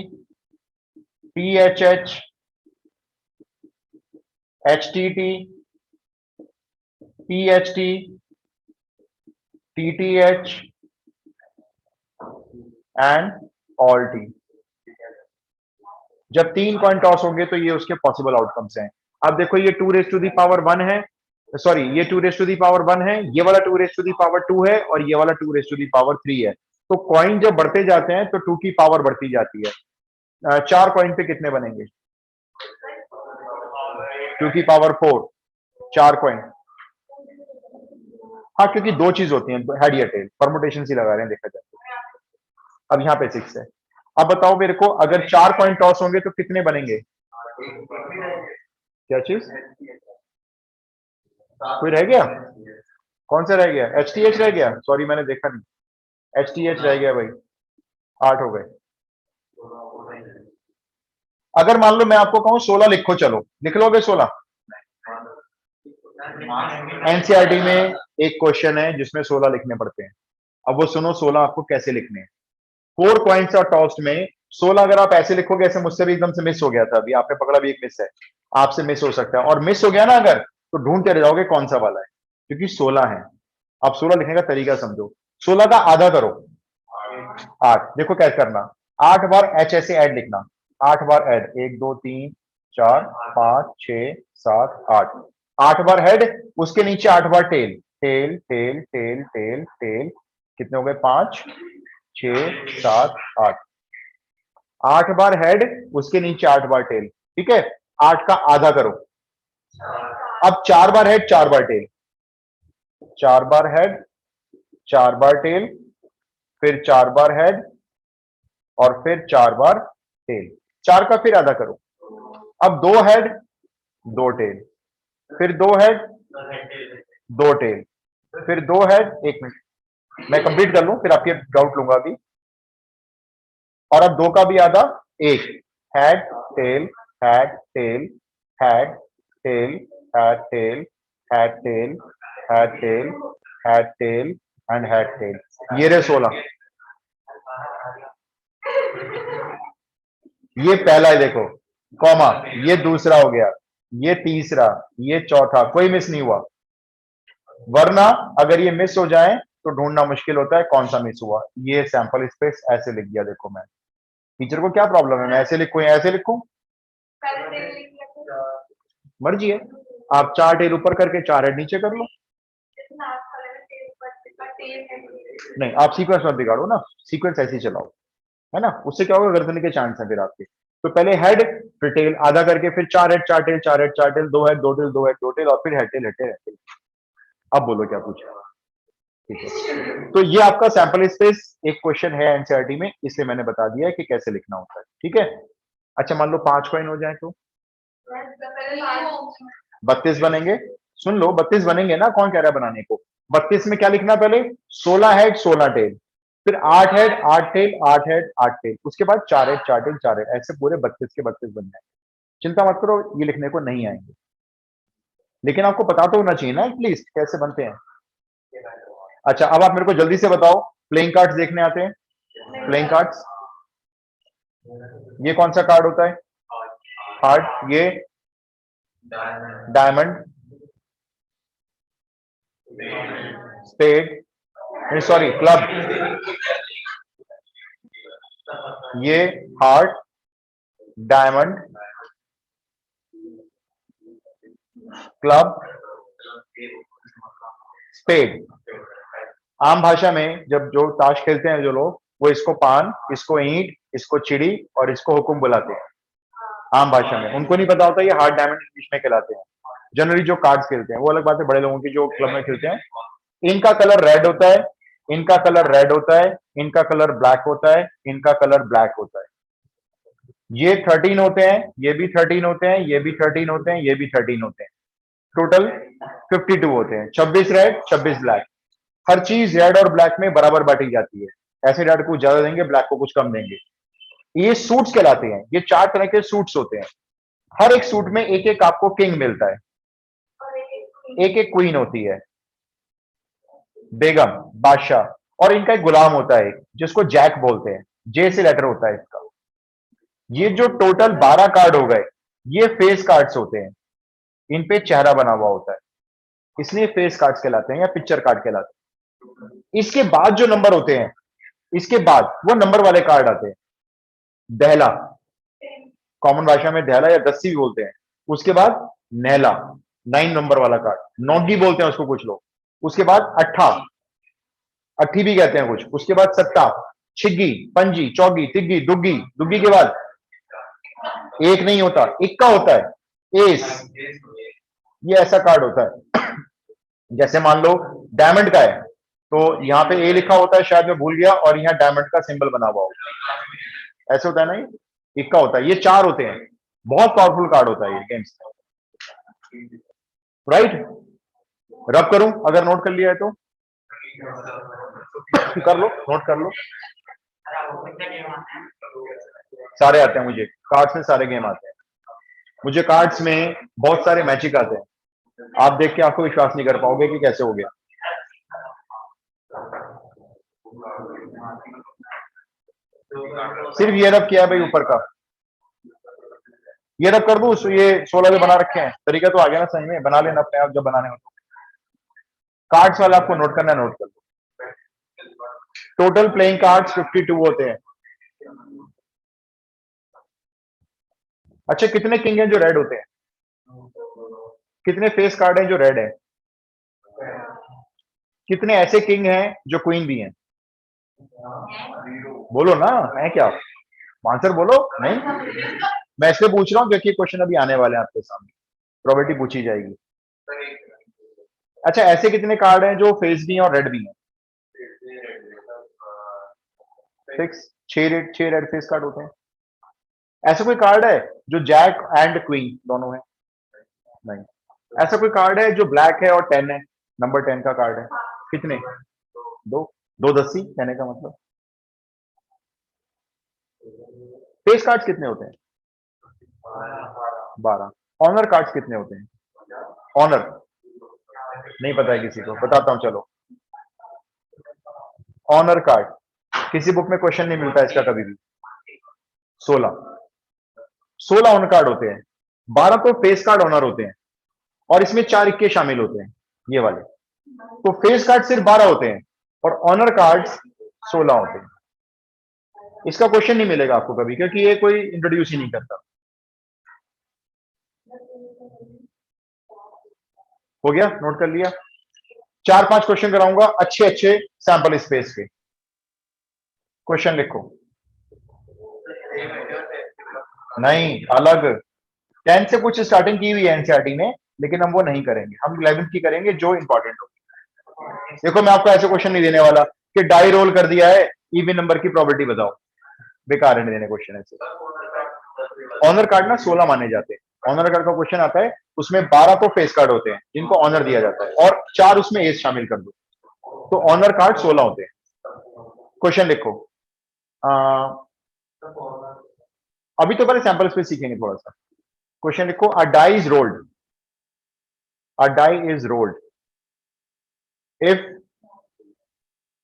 P H H, H T T, P H T, T T H and all T. जब 3 कॉइन टॉस होंगे तो ये उसके पॉसिबल आउटकम्स हैं। अब देखो ये 2 रेज टू दी पावर 1 है, सॉरी ये 2 रेज टू दी पावर 1 है, ये वाला 2 रेज टू दी पावर 2 है, और ये वाला 2 रेज टू दी पावर 3 है। तो कॉइन जब बढ़ते जाते हैं तो 2 की पावर बढ़ती जाती है। 4 कॉइन पे कितने बनेंगे, 2 की पावर 4, 4 कॉइन। हाँ क्योंकि 2 चीज होती हैं, हेड या टेल, परमुटेशन ही लगा रहे हैं देखा जाए तो। अब यहाँ पे 6 है। अब बताओ मेरे को, अगर 4 कॉइन टॉस होंगे तो कितने बनेंगे, क्या चीज, कोई रह गया, कौन सा रह गया, एच टी एच रह गया, सॉरी मैंने देखा नहीं, एच टी एच रह गया भाई, 8 हो गए। अगर मान लो मैं आपको कहूं 16 लिखो, चलो लिख लोगे 16? एनसीईआरटी में एक क्वेश्चन है जिसमें 16 लिखने पड़ते हैं। अब वो सुनो 16 आपको कैसे लिखने हैं। 4 कॉइन्स और टॉस्ट में 16 अगर आप ऐसे लिखोगे, ऐसे मुझसे भी एकदम से मिस हो गया था अभी, आपने पकड़ा भी एक मिस है, आपसे मिस हो सकता है, और मिस हो गया ना अगर, तो ढूंढते रह जाओगे कौन सा वाला है, क्योंकि 16 है। अब 16 लिखने का तरीका समझो, 16 का आधा करो, 8। देखो कैसे करना, 8 बार एच ऐसे ऐड लिखना, 8 बार ऐड, 1 2 3 4 5 6 7 8, 8 बार हेड, उसके नीचे 8 बार tail, tail tail tail tail tail, कितने हो गए, 5 6 7 8, 8 बार हेड, उसके नीचे 8 बार टेल, ठीक है। 8 का आधा करो, अब 4 बार हेड 4 बार टेल, 4 बार हेड 4 बार टेल, फिर 4 बार हेड, और फिर 4 बार टेल, 4 का फिर आधा करो। अब 2 हेड 2 टेल, फिर 2 हेड 2 टेल, फिर 2 हेड, 1 मिनट मैं कंप्लीट कर लूं फिर आपके डाउट लूंगा अभी। और अब 2 का भी आधा, 1 head tail head tail head tail head tail head tail head tail head tell and head tail, ये रहे 16। ये पहला है देखो, कॉमा, ये दूसरा हो गया, ये तीसरा, ये चौथा, कोई मिस नहीं हुआ। वरना अगर ये मिस हो जाए तो ढूंढना मुश्किल होता है कौन सा मिस हुआ। ये सैंपल स्पेस ऐसे लिख दिया, देखो मैं, टीचर को क्या प्रॉब्लम है मैं ऐसे लिखूं या ऐसे लिखूं, मर्जी है। आप 4 टेल ऊपर करके 4 हेड नीचे कर लो, नहीं आप सीक्वेंस मत बिगाड़ो ना, सीक्वेंस ऐसे ही चलाओ, है ना, उससे क्या होगा, गर्दन के चांस है फिर आपके। तो पहले हेड, फिर टेल आधा करके, फिर 4 head 4 tail 4 head 4 tail, 2 head 2 tail 2 head 2 tail, और फिर head tail head tail head tail. अब बोलो क्या पूछा, ठीक है। तो ये आपका सैंपल स्पेस एक क्वेश्चन है एनसीईआरटी में, इसलिए मैंने बता दिया कि कैसे लिखना होता है, ठीक है। अच्छा मान लो 5 कॉइन हो जाए तो 32 बनेंगे, सुन लो 32 बनेंगे ना, कौन कह रहा है बनाने को। 32 में क्या लिखना, पहले 16 हेड 16 टेल, फिर 8 हेड 8 टेल 8 हेड 8 टेल, उसके बाद 4 हेड 4 टेल 4 हेड, ऐसे पूरे 32 के 32 बन जाएंगे। चिंता मत करो, ये लिखने को नहीं आएंगे, लेकिन आपको पता तो होना चाहिए ना एटलीस्ट कैसे बनते हैं। अच्छा अब आप मेरे को जल्दी से बताओ, प्लेइंग कार्ड्स देखने आते हैं, प्लेइंग कार्ड्स, ये कौन सा कार्ड होता है, हार्ट, ये डायमंड, स्पेड, सॉरी क्लब, ये हार्ट, डायमंड, क्लब, स्पेड। आम भाषा में जब जो ताश खेलते हैं जो लोग, वो इसको पान, इसको ईंट, इसको चिड़ी और इसको हुकुम बुलाते हैं आम भाषा में। उनको नहीं पता होता ये हार्ड डायमंड इंग्लिश में कहलाते हैं। जनरली जो कार्ड्स खेलते हैं वो अलग बात है, बड़े लोगों की जो क्लब में खेलते हैं, इनका कलर रेड होता है, इनका कलर रेड होता है, इनका कलर ब्लैक होता है, इनका कलर ब्लैक होता है। ये 13 होते हैं, ये भी 13 होते हैं, ये भी 13 होते हैं, ये भी 13 होते हैं। टोटल 52 होते हैं। 26 रेड, 26 ब्लैक। हर चीज रेड और ब्लैक में बराबर बांटी जाती है। ऐसे रेड को ज्यादा देंगे, ब्लैक को कुछ कम देंगे। ये सूट्स कहलाते हैं। ये 4 तरह के सूट्स होते हैं। हर एक सूट में एक एक आपको किंग मिलता है, एक एक क्वीन होती है, बेगम, बादशाह, और इनका एक गुलाम होता है जिसको जैक बोलते हैं। जे से लेटर होता है इसका। ये जो टोटल 12 कार्ड हो गए, ये फेस कार्ड्स होते हैं। इन पे चेहरा बना हुआ होता है, इसलिए फेस कार्ड्स कहलाते हैं या पिक्चर कार्ड कहलाते हैं। इसके बाद जो नंबर होते हैं, इसके बाद वो नंबर वाले कार्ड आते हैं। दहला, कॉमन भाषा में दहला या दस्सी भी बोलते हैं। उसके बाद नहला, 9 नंबर वाला कार्ड, नोटी बोलते हैं उसको कुछ लोग। उसके बाद अट्ठा, अट्ठी भी कहते हैं कुछ। उसके बाद सट्टा, छिग्गी, पंजी, चौगी, तिग्गी, दुग्गी। दुग्गी के बाद एक नहीं होता, इक्का होता है, एस। ये ऐसा कार्ड होता है। जैसे मान लो डायमंड का है, तो यहाँ पे ए लिखा होता है, शायद मैं भूल गया, और यहाँ डायमंड का सिंबल बना हुआ होता है। ऐसे होता है ना, ये इक्का होता है। ये 4 होते हैं। बहुत पावरफुल कार्ड होता है ये गेम्स, राइट। रब करूं अगर नोट कर लिया है तो? कर लो, नोट कर लो। सारे आते हैं मुझे, कार्ड्स में सारे गेम आते हैं मुझे। कार्ड्स में बहुत सारे मैजिक आते हैं। आप देख के आपको विश्वास नहीं कर पाओगे कि कैसे हो गया। सिर्फ ये रब किया है भाई ऊपर का। ये रब कर दूं, ये 16 जो बना रखे हैं, तरीका तो आ गया ना, सही में बना लेना अपने आप जब बनाने हो तो। कार्ड्स वाला आपको नोट करना है, नोट कर लो। टोटल प्लेइंग कार्ड्स 52 होते हैं। अच्छा, कितने किंग हैं जो रेड होते हैं? कितने फेस कार्ड हैं जो रेड है? कितने ऐसे किंग हैं जो क्वीन भी हैं? बोलो ना, है क्या? आंसर बोलो। नहीं, मैं इसलिए पूछ रहा हूं क्योंकि क्वेश्चन अभी आने वाले हैं आपके सामने, प्रोबेबिलिटी पूछी जाएगी। अच्छा, ऐसे कितने कार्ड हैं जो फेस भी हैं और रेड भी हैं? 6 रेड फेस कार्ड होते हैं। ऐसा कोई कार्ड है जो जैक एंड क्वीन दोनों है? नहीं। ऐसा कोई कार्ड है जो ब्लैक है और 10 है, नंबर 10 का कार्ड है? कितने? दो। दो दस्सी कहने का मतलब। फेस कार्ड्स कितने होते हैं? 12। ऑनर कार्ड्स कितने होते हैं? ऑनर नहीं पता है किसी को? बताता हूं चलो। ऑनर कार्ड किसी बुक में क्वेश्चन नहीं मिलता इसका कभी भी। 16 ऑनर कार्ड होते हैं, 12 तो फेस कार्ड ऑनर होते हैं, और इसमें 4 इक्के शामिल होते हैं, ये वाले। तो फेस कार्ड सिर्फ 12 होते हैं और ऑनर कार्ड्स 16 होते हैं। इसका क्वेश्चन नहीं मिलेगा आपको कभी, क्योंकि ये कोई इंट्रोड्यूस ही नहीं करता। हो गया, नोट कर लिया? 4-5 क्वेश्चन कराऊंगा अच्छे अच्छे सैंपल स्पेस के। क्वेश्चन लिखो। नहीं, अलग 10 से कुछ स्टार्टिंग की हुई है एनसीईआरटी ने, लेकिन हम वो नहीं करेंगे। हम 11th की करेंगे जो इंपॉर्टेंट हो। देखो, मैं आपको ऐसे क्वेश्चन नहीं देने वाला कि डाई रोल कर दिया है, इवन नंबर की प्रोबेबिलिटी बताओ। बेकार है देने क्वेश्चन ऐसे। ऑनर कार्ड ना 16 माने जाते हैं। ऑनर कार्ड का क्वेश्चन आता है, उसमें 12 तो फेस कार्ड होते हैं जिनको ऑनर दिया जाता है, और 4 उसमें एज शामिल कर दो, तो ऑनर कार्ड 16 होते हैं। क्वेश्चन लिखो। अभी तो पहले सैंपल स्पेस सीखेंगे थोड़ा सा। क्वेश्चन लिखो। A die is rolled, a die is rolled if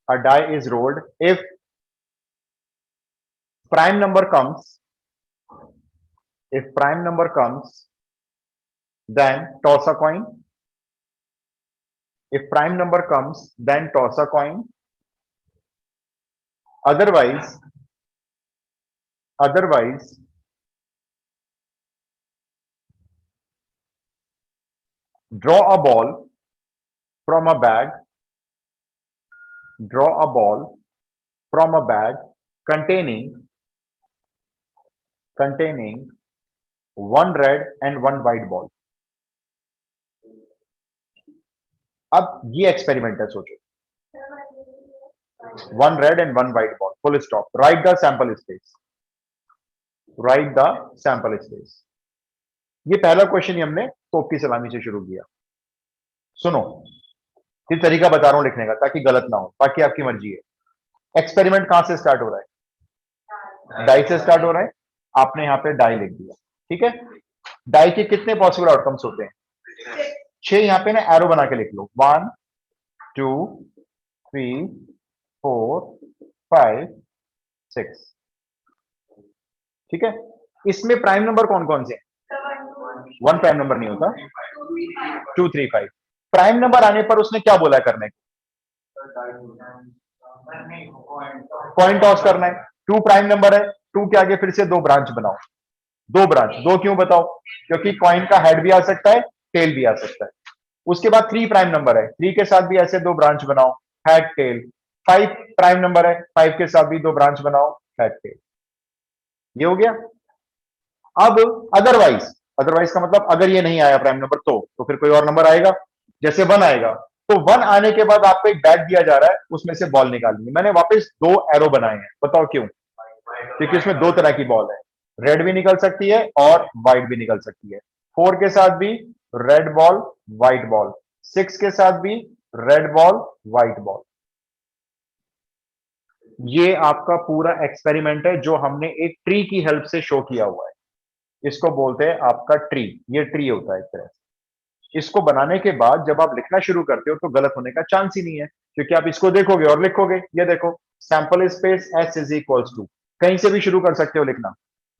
a die is rolled, if prime number comes, if prime number comes, then toss a coin. If prime number comes, then toss a coin. Otherwise draw a ball from a bag, draw a ball from a bag containing one red and one white ball. अब ये एक्सपेरिमेंट है, सोचो, one red and one white ball, full stop. Write the sample space. Write the sample space. ये पहला क्वेश्चन ही हमने तोप की सलामी से शुरू किया. सुनो, ये तरीका बता रहा हूं लिखने का ताकि गलत ना हो, बाकी आपकी मर्जी है. एक्सपेरिमेंट कहां से स्टार्ट हो रहा है? डाई से स्टार्ट हो रहा है. आपने यहां पे डाई लिख दिया, ठीक है. डाई के कितने पॉसिबल आउटकम्स होते हैं? 6. यहां पे ना एरो बना के लिख लो. 1 2 3 4 5 6. ठीक है. इसमें प्राइम नंबर कौन कौन से? 1 प्राइम नंबर नहीं होता. 2 3 5. प्राइम नंबर आने पर उसने क्या बोला करने को? कॉइन टॉस करना है. 2 प्राइम नंबर है, 2 के आगे फिर से 2 ब्रांच बनाओ. 2 ब्रांच. 2 क्यों बताओ? क्योंकि कॉइन का हेड भी आ सकता है, टेल भी आ सकता है. उसके बाद 3 प्राइम नंबर है, 3 के साथ भी ऐसे 2 ब्रांच बनाओ, हेड टेल. 5 प्राइम नंबर है, 5 के साथ भी 2 ब्रांच बनाओ, हेड टेल. ये हो गया. अब अदरवाइज का मतलब अगर ये नहीं आया प्राइम नंबर तो फिर कोई और नंबर आएगा. जैसे 1 आएगा तो 1 आने के बाद आपको एक बैग दिया जा रहा है, उसमें से बॉल निकालनी है. मैंने वापस 2 एरो बनाए हैं. बताओ क्यों? क्योंकि उसमें 2 तरह की बॉल है. रेड भी निकल सकती है और व्हाइट भी निकल सकती है. 4 के साथ भी रेड बॉल व्हाइट बॉल, 6 के साथ भी रेड बॉल व्हाइट बॉल. ये आपका पूरा एक्सपेरिमेंट है जो हमने एक ट्री की हेल्प से शो किया हुआ है. इसको बोलते हैं आपका ट्री. ये ट्री होता है एक तरह से. इसको बनाने के बाद जब आप लिखना शुरू करते हो तो गलत होने का चांस ही नहीं है, क्योंकि आप इसको देखोगे और लिखोगे. ये देखो, sample space S is equals to, कहीं से भी शुरू कर सकते हो लिखना.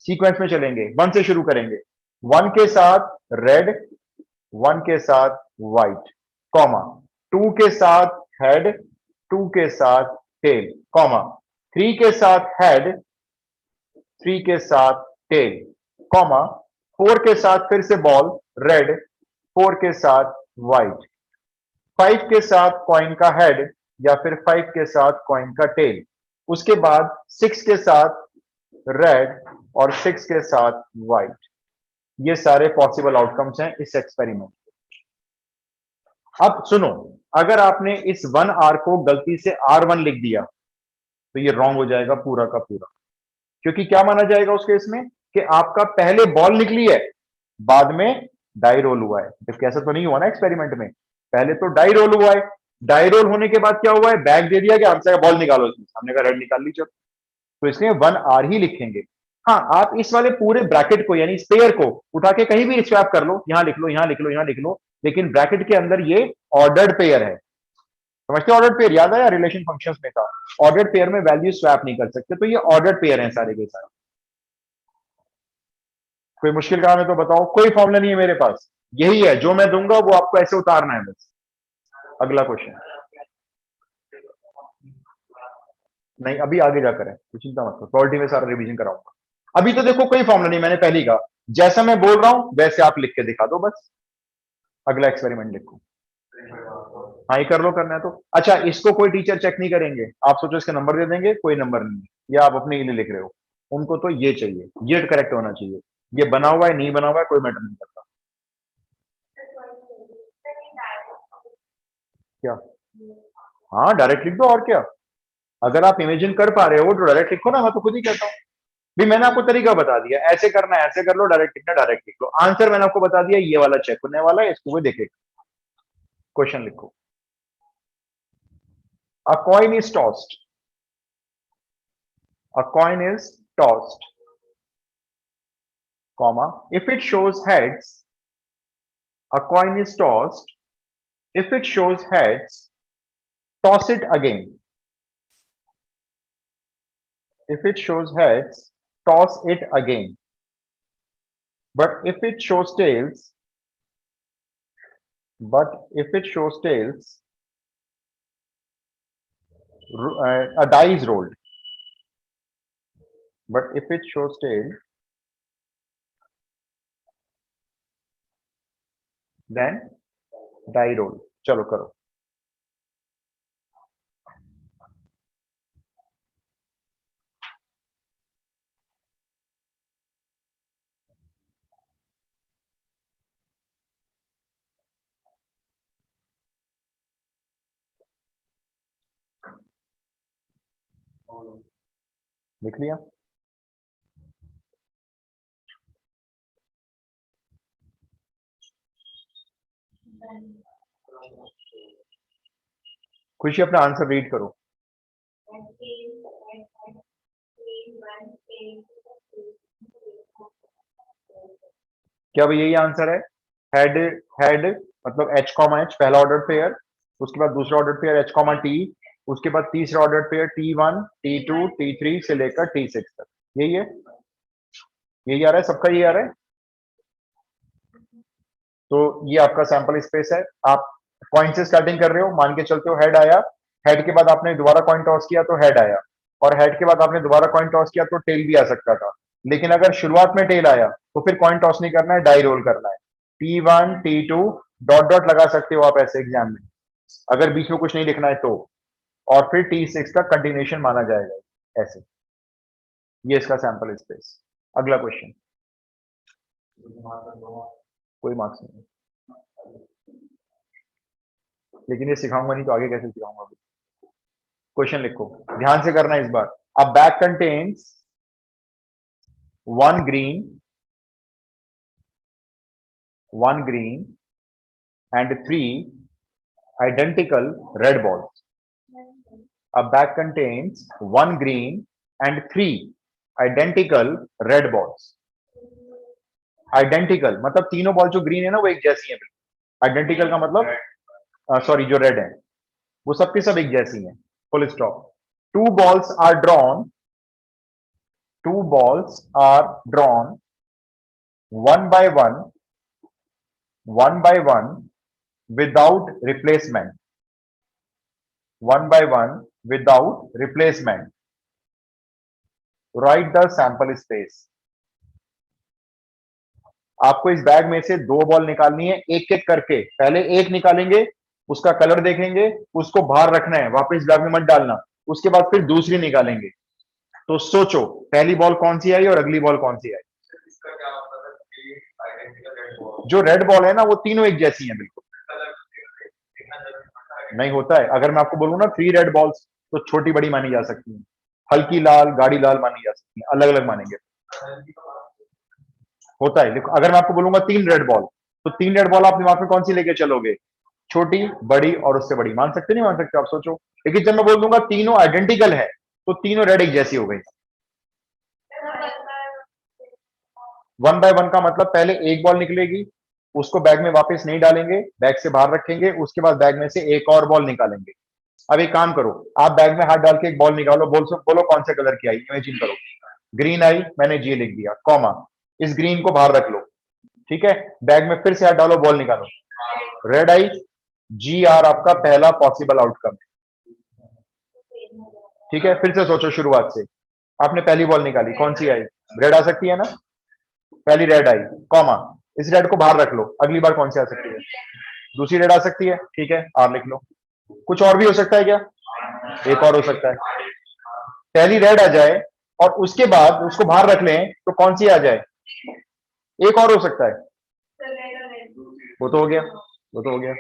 सीक्वेंस में चलेंगे, 1 से शुरू करेंगे. 1 के साथ रेड, 1 के साथ व्हाइट, कॉमा. 2 के साथ हेड, 2 के साथ टेल, कॉमा. 3 के साथ हेड, 3 के साथ टेल, कॉमा. 4 के साथ फिर से बॉल रेड, 4 के साथ व्हाइट. 5 के साथ कॉइन का हेड या फिर 5 के साथ कॉइन का टेल. उसके बाद 6 के साथ रेड और 6 के साथ व्हाइट. ये सारे पॉसिबल आउटकम्स हैं इस एक्सपेरिमेंट. अब सुनो, अगर आपने इस 1R को गलती से R1 लिख दिया तो ये रॉन्ग हो जाएगा पूरा का पूरा. क्योंकि क्या माना जाएगा उस केस में कि आपका पहले बॉल निकली है, बाद में डाई रोल हुआ है. जबकि ऐसा तो नहीं हुआ ना एक्सपेरिमेंट में. पहले तो डाई रोल हुआ है. डाई रोल होने के बाद क्या हुआ है? बैग दे दिया कि आंसर बॉल निकालो. इसमें हमने कहा रेड निकाल लीजिए, तो इसलिए 1R ही लिखेंगे. हाँ, आप इस वाले पूरे ब्रैकेट को यानी स्पेयर को उठा के कहीं भी स्वैप कर लो. यहां लिख लो, यहां लिख लो, यहां लिख लो, लेकिन ब्रैकेट के अंदर ये ऑर्डर्ड पेयर है. समझते? ऑर्डर्ड पेयर याद आया, रिलेशन फंक्शंस में था. ऑर्डर्ड पेयर में वैल्यू स्वैप नहीं कर सकते, तो ये ऑर्डर्ड पेयर है सारे के सारे. कोई मुश्किल काम है तो बताओ. कोई फॉर्मूला नहीं है मेरे पास, यही है जो मैं दूंगा वो आपको ऐसे उतारना है बस. अगला क्वेश्चन. नहीं, अभी आगे जाकर है, कुछ चिंता मत करो, प्रोबेबिलिटी में सारा रिवीजन कराऊंगा. अभी तो देखो कोई फॉर्मूला नहीं, मैंने पहले ही कहा जैसा मैं बोल रहा हूं वैसे आप लिख के दिखा दो बस. अगला एक्सपेरिमेंट लिखो. हाँ, ही कर लो, करना है तो. अच्छा, इसको कोई टीचर चेक नहीं करेंगे. आप सोचो इसके नंबर दे देंगे, कोई नंबर नहीं है. ये आप अपने के लिए लिख रहे हो. उनको तो ये चाहिए, ये करेक्ट होना चाहिए. ये बना हुआ है नहीं बना हुआ है कोई मैटर नहीं करता. क्या? हाँ, डायरेक्ट लिख दो, और क्या. अगर आप इमेजिन कर पा रहे हो तो डायरेक्ट लिखो ना. मैं तो खुद ही कहता हूँ भी. मैंने आपको तरीका बता दिया, ऐसे करना है ऐसे कर लो, डायरेक्ट लिखना डायरेक्ट लिख लो. आंसर मैंने आपको बता दिया, ये वाला चेक होने वाला है, इसको भी देखे. क्वेश्चन लिखो. अ coin is tossed. A coin is tossed, comma, if it shows heads, a coin is tossed. If it shows heads, toss it again. If it shows heads, toss it again. But if it shows tails, a die is rolled. But if it shows tails, then die roll. चलो करो. लिख लिया? खुशी अपना आंसर रीड करो। क्या भाई यही आंसर है? हेड हेड मतलब एच कॉमा एच पहला ऑर्डर पेयर, उसके बाद दूसरा order pair H comma T, उसके बाद तीसरा order pair T1 T2 T3 से लेकर T6 तक। यही है? यही आ रहा है? सबका यही आ रहा है? तो ये आपका सैंपल स्पेस है। आप कॉइन से स्टार्टिंग कर रहे हो, मान के चलते हो हेड आया, हेड के बाद आपने दोबारा कॉइन टॉस किया तो हेड आया, और हेड के बाद आपने दोबारा कॉइन टॉस किया तो टेल भी आ सकता था। लेकिन अगर शुरुआत में टेल आया तो फिर कॉइन टॉस नहीं करना है, डाई रोल करना है। T1 T2 डॉट डॉट लगा सकते हो आप ऐसे एग्जाम में, अगर बीच में कुछ नहीं लिखना है तो, और फिर T6 का कंटिन्यूएशन माना जाएगा ऐसे। ये इसका सैंपल स्पेस। अगला क्वेश्चन। कोई मार्क्स नहीं, लेकिन ये सिखाऊंगा नहीं तो आगे कैसे सिखाऊंगा? क्वेश्चन लिखो, ध्यान से करना इस बार। A bag contains 1 green and 3 identical red balls. A bag contains 1 green and 3 identical red balls. Identical मतलब तीनों बॉल जो ग्रीन है ना वो एक जैसी है। आइडेंटिकल का मतलब सॉरी जो रेड है वो सबके सब एक जैसी हैं। Full stop. Two balls are drawn one by one without replacement. One by one without replacement. Write the sample space. आपको इस बैग में से दो बॉल निकालनी है एक एक करके। पहले एक निकालेंगे, उसका कलर देखेंगे, उसको बाहर रखना है, वापस बैग में मत डालना। उसके बाद फिर दूसरी निकालेंगे। तो सोचो पहली बॉल कौन सी आई और अगली बॉल कौन सी आई? जो रेड बॉल है ना वो तीनों एक जैसी हैं बिल्कुल। नहीं होता है। अगर मैं आपको बोलूं ना 3 रेड बॉल्स तो छोटी बड़ी मानी जा सकती है, हल्की लाल गाढ़ी लाल मानी जा सकती है, अलग अलग मानेंगे। होता है। देखो अगर मैं आपको बोलूंगा 3 रेड बॉल तो 3 रेड बॉल आप दिमाग में कौन सी लेके चलोगे? छोटी, बड़ी और उससे बड़ी। मान सकते नहीं मान सकते आप? सोचो। लेकिन जब मैं बोल दूंगा तीनों आइडेंटिकल है तो तीनों रेड एक जैसी हो गई। 1 बाय 1 का मतलब पहले एक बॉल निकलेगी, उसको बैग में वापस नहीं डालेंगे, बैग से बाहर रखेंगे, उसके बाद बैग में से एक और बॉल निकालेंगे। अब एक काम करो, आप बैग में हाथ डाल के एक बॉल निकालो, बोलो कौन से कलर की आई? इमेजिन करो। ग्रीन आई, मैंने जी लिख दिया, कॉमा, इस ग्रीन को बाहर रख लो। ठीक है, बैग में फिर से हाथ डालो, बॉल निकालो, रेड आई, GR आपका पहला पॉसिबल आउटकम है। ठीक है, फिर से सोचो शुरुआत से। आपने पहली बॉल निकाली, कौन सी आई? रेड आ सकती है ना? पहली रेड आई, कॉमा, इस रेड को बाहर रख लो, अगली बार कौन सी आ सकती है? दूसरी रेड आ सकती है। ठीक है, आर लिख लो। कुछ और भी हो सकता है क्या? एक और हो सकता है, पहली रेड आ जाए और उसके बाद उसको बाहर रख लें तो कौन सी आ जाए? एक और हो सकता है। वो तो हो गया, वो तो हो गया।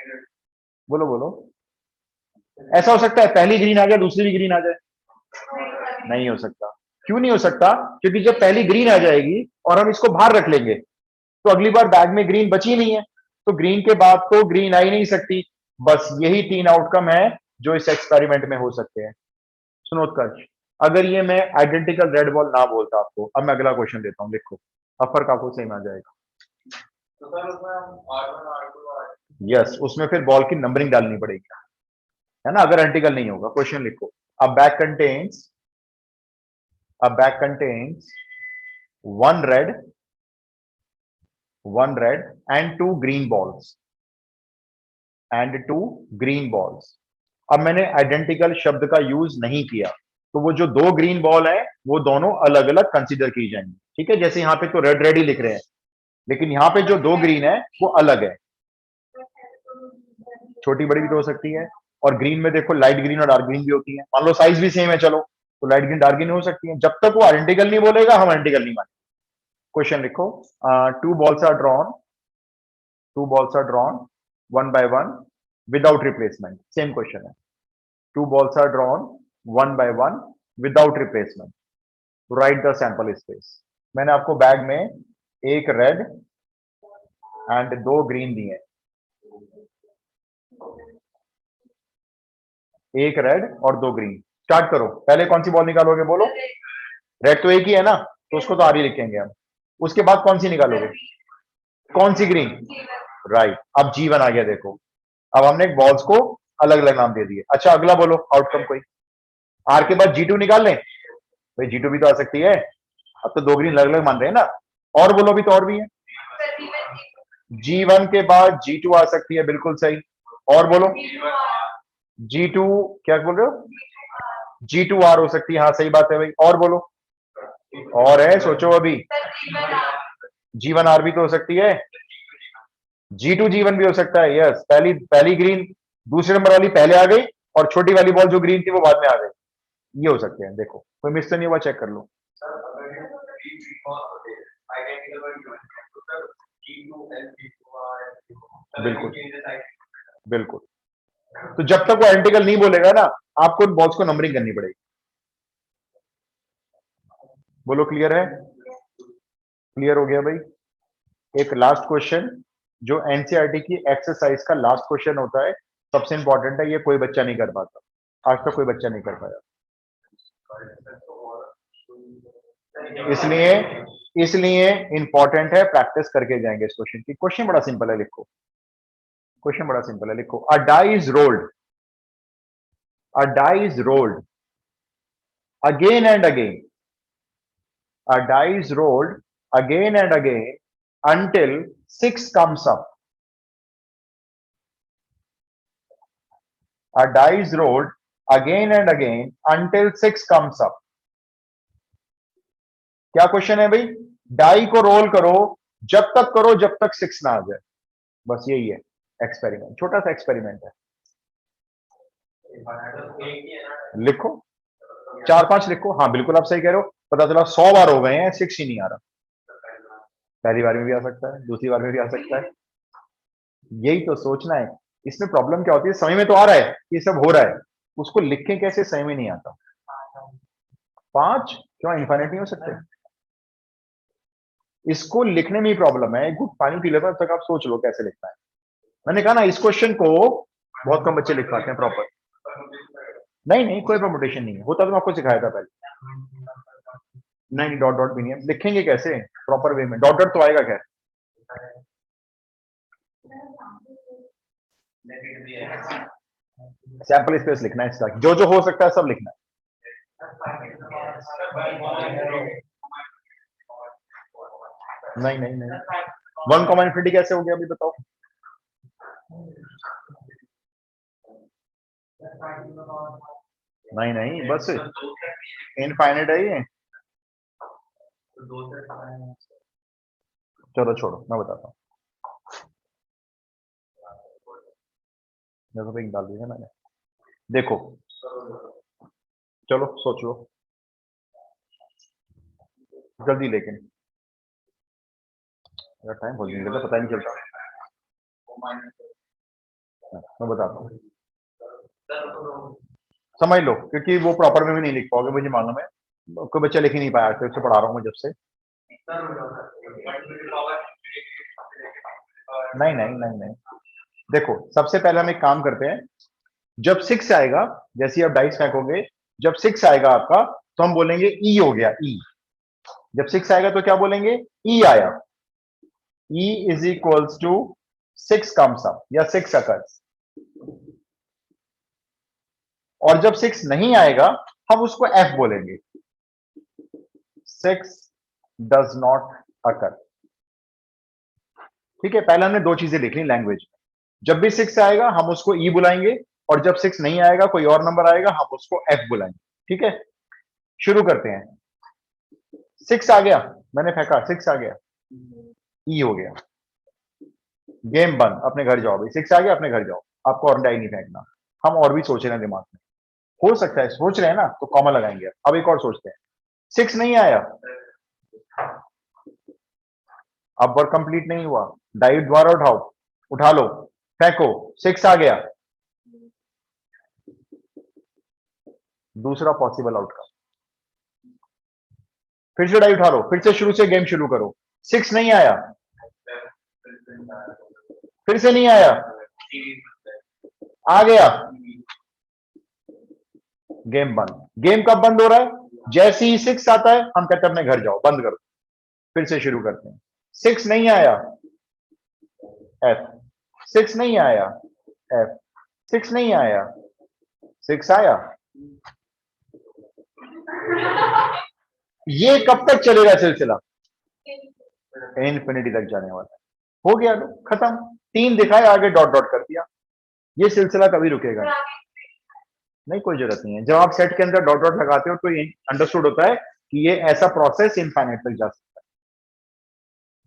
बोलो बोलो। ऐसा हो सकता है पहली ग्रीन आ जाए दूसरी भी ग्रीन आ जाए? नहीं हो सकता। क्यों नहीं हो सकता? क्योंकि जब पहली ग्रीन आ जाएगी और हम इसको बाहर रख लेंगे तो अगली बार बैग में ग्रीन बची नहीं है, तो ग्रीन के बाद तो ग्रीन आ ही नहीं सकती। बस यही 3 आउटकम है जो इस एक्सपेरिमेंट में हो सकते हैं। सुनो उत्कर्ष, अगर ये मैं आइडेंटिकल रेड बॉल ना बोलता आपको, अब मैं अगला क्वेश्चन देता हूं, देखो अब फर्क आपको सही में आ जाएगा। यस, उसमें फिर बॉल की नंबरिंग डालनी पड़ेगी, है ना, अगर आइडेंटिकल नहीं होगा। क्वेश्चन लिखो, अ bag contains one red and two green balls अब मैंने आइडेंटिकल शब्द का यूज नहीं किया, तो वो जो दो ग्रीन बॉल है वो दोनों अलग अलग कंसीडर की जाएंगी। ठीक है, जैसे यहाँ पे तो रेड रेड ही लिख रहे हैं, लेकिन यहाँ पे जो दो ग्रीन है वो अलग है, छोटी बड़ी भी तो हो सकती है। और ग्रीन में देखो लाइट ग्रीन और डार्क ग्रीन भी होती है, मान लो साइज भी सेम है, चलो तो लाइट ग्रीन डार्क ग्रीन हो सकती है। जब तक वो आइडेंटिकल नहीं बोलेगा हम आइडेंटिकल नहीं मानेंगे। क्वेश्चन लिखो, two balls are drawn one by one without replacement. Same question है, two balls are drawn one by one without replacement, right the sample space. मैंने आपको बैग में एक रेड एंड 2 ग्रीन दिए, एक रेड और 2 ग्रीन। स्टार्ट करो, पहले कौन सी बॉल निकालोगे बोलो? रेड तो एक ही है ना, तो उसको तो आर ही लिखेंगे हम। उसके बाद कौन सी निकालोगे? कौन सी? Green, right. अब G1 आ गया, देखो अब हमने बॉल्स को अलग अलग नाम दे दिए। अच्छा अगला बोलो आउटकम कोई। आर के बाद G2 निकाल लें, भाई G2 भी तो आ सकती है। अब तो 2 ग्रीन अलग अलग मान रहे हैं ना, और बोलो भी तो और भी है। G1 के बाद G2 आ सकती है, बिल्कुल सही। और बोलो G2, क्या बोल रहे हो? G2R हो सकती है, हाँ सही बात है भाई। और बोलो, और है, सोचो अभी। G1R भी तो हो सकती है, G2 G1 भी हो सकता है, यस। पहली पहली ग्रीन दूसरे नंबर वाली पहले आ गई, और छोटी वाली बॉल जो ग्रीन थी वो बाद में आ गई। ये हो सकते हैं, देखो कोई मिस तो नहीं हुआ, चेक कर लो। बिल्कुल बिल्कुल। तो जब तक वो आइडेंटिकल नहीं बोलेगा ना, आपको उन बॉल्स को नंबरिंग करनी पड़ेगी। बोलो क्लियर है? क्लियर हो गया भाई। एक लास्ट क्वेश्चन, जो एनसीईआरटी की एक्सरसाइज का लास्ट क्वेश्चन होता है, सबसे इंपॉर्टेंट है, ये कोई बच्चा नहीं कर पाता, आज तक कोई बच्चा नहीं कर पाया। इसलिए इसलिए इंपॉर्टेंट है, प्रैक्टिस करके जाएंगे इस क्वेश्चन की। क्वेश्चन बड़ा सिंपल है, लिखो। क्वेश्चन बड़ा सिंपल है, लिखो। A die is rolled, a die is rolled again and again, a die is rolled again and again until 6 comes up. A die is rolled again and again until 6 comes up. क्या क्वेश्चन है भाई? डाई को रोल करो, जब तक करो जब तक 6 ना आ जाए, बस यही है एक्सपेरिमेंट, छोटा सा एक्सपेरिमेंट है। लिखो 4-5 लिखो। हाँ बिल्कुल आप सही कह रहे हो, पता चला 100 बार हो गए हैं, 6 ही नहीं आ रहा। पहली बार में भी आ सकता है, दूसरी बार में भी आ सकता है, यही तो सोचना है। इसमें प्रॉब्लम क्या होती है, समझ में तो आ रहा है कि सब हो रहा है, उसको लिखें कैसे समझ में नहीं आता। 5 क्यों, इनफाइनाइट नहीं हो सकते? इसको लिखने में ही प्रॉब्लम है। एक घुट पानी पी लेता तक आप सोच लो कैसे लिखना है। मैंने कहा ना, इस क्वेश्चन को बहुत कम बच्चे लिख पाते हैं प्रॉपर। नहीं नहीं, कोई परमुटेशन नहीं है, होता तो मैं आपको सिखाया था पहले। नहीं, डॉट डॉट भी नहीं है, लिखेंगे कैसे प्रॉपर वे में? डॉट डॉट तो आएगा खैर। सैंपल स्पेस लिखना है इसका, जो जो हो सकता है सब लिखना है। नहीं नहीं नहीं, 1 कॉमा इन्फिनिटी कैसे हो गया अभी बताओ? नहीं नहीं, बस इनफाइनाइट है ये। चलो छोड़ो, मैं बताता हूँ। देखो डाल दिया मैंने, देखो चलो सोच लो जल्दी, लेकिन टाइम बहुत नहीं लगता, पता ही नहीं चलता। मैं बताता हूँ, समझ लो, क्योंकि वो प्रॉपर में भी नहीं लिख पाओगे, मुझे मालूम है। कोई बच्चा लिख ही नहीं पाया, आज तक पढ़ा रहा हूँ मैं जब से। नहीं नहीं नहीं नहीं, देखो सबसे पहले हम एक काम करते हैं, जब 6 आएगा, जैसे ही आप डाइस फेंकोगे, जब 6 आएगा आपका, तो हम बोलेंगे ई हो गया, ई। जब 6 आएगा तो क्या बोलेंगे? ई आया, E is equals to 6 comes up या 6 अकर्स। और जब 6 नहीं आएगा, हम उसको एफ बोलेंगे, 6 डज नॉट अकर। ठीक है, पहले हमने 2 चीजें लिख ली लैंग्वेज। जब भी 6 आएगा हम उसको ई बुलाएंगे, और जब 6 नहीं आएगा, कोई और नंबर आएगा, हम उसको एफ बुलाएंगे। ठीक है, शुरू करते हैं। 6 आ गया, मैंने फेंका, 6 आ गया, ई हो गया, गेम बंद, अपने घर जाओ भाई। 6 आ गया, अपने घर जाओ, आपको और डाई नहीं फेंकना। हम और भी सोच रहे हैं दिमाग में, हो सकता है सोच रहे हैं ना, तो कॉमा लगाएंगे। अब एक और सोचते हैं, 6 नहीं आया, अब वर्क कंप्लीट नहीं हुआ, डाई दोबारा उठाओ, उठा लो, फेंको, 6 आ गया, दूसरा पॉसिबल आउटकम फिर से डाई उठा लो, फिर से शुरू से गेम शुरू करो। 6 नहीं आया, फिर से नहीं आया, आ गया, गेम बंद। गेम कब बंद हो रहा है? जैसे ही 6 आता है हम कहते हैं अपने घर जाओ, बंद करो, फिर से शुरू करते हैं। 6 नहीं आया, एफ। 6 नहीं आया, एफ। 6 नहीं आया, 6 आया। ये कब तक चलेगा सिलसिला? इन्फिनिटी तक जाने वाला है। हो गया, खत्म। 3 दिखाए, आगे डॉट डॉट कर दिया। ये सिलसिला कभी रुकेगा नहीं, कोई जरूरत नहीं है। जब आप सेट के अंदर डॉट डॉट लगाते हो तो ये अंडरस्टूड होता है कि ये ऐसा प्रोसेस इनफाइनाइट तक जा सकता है।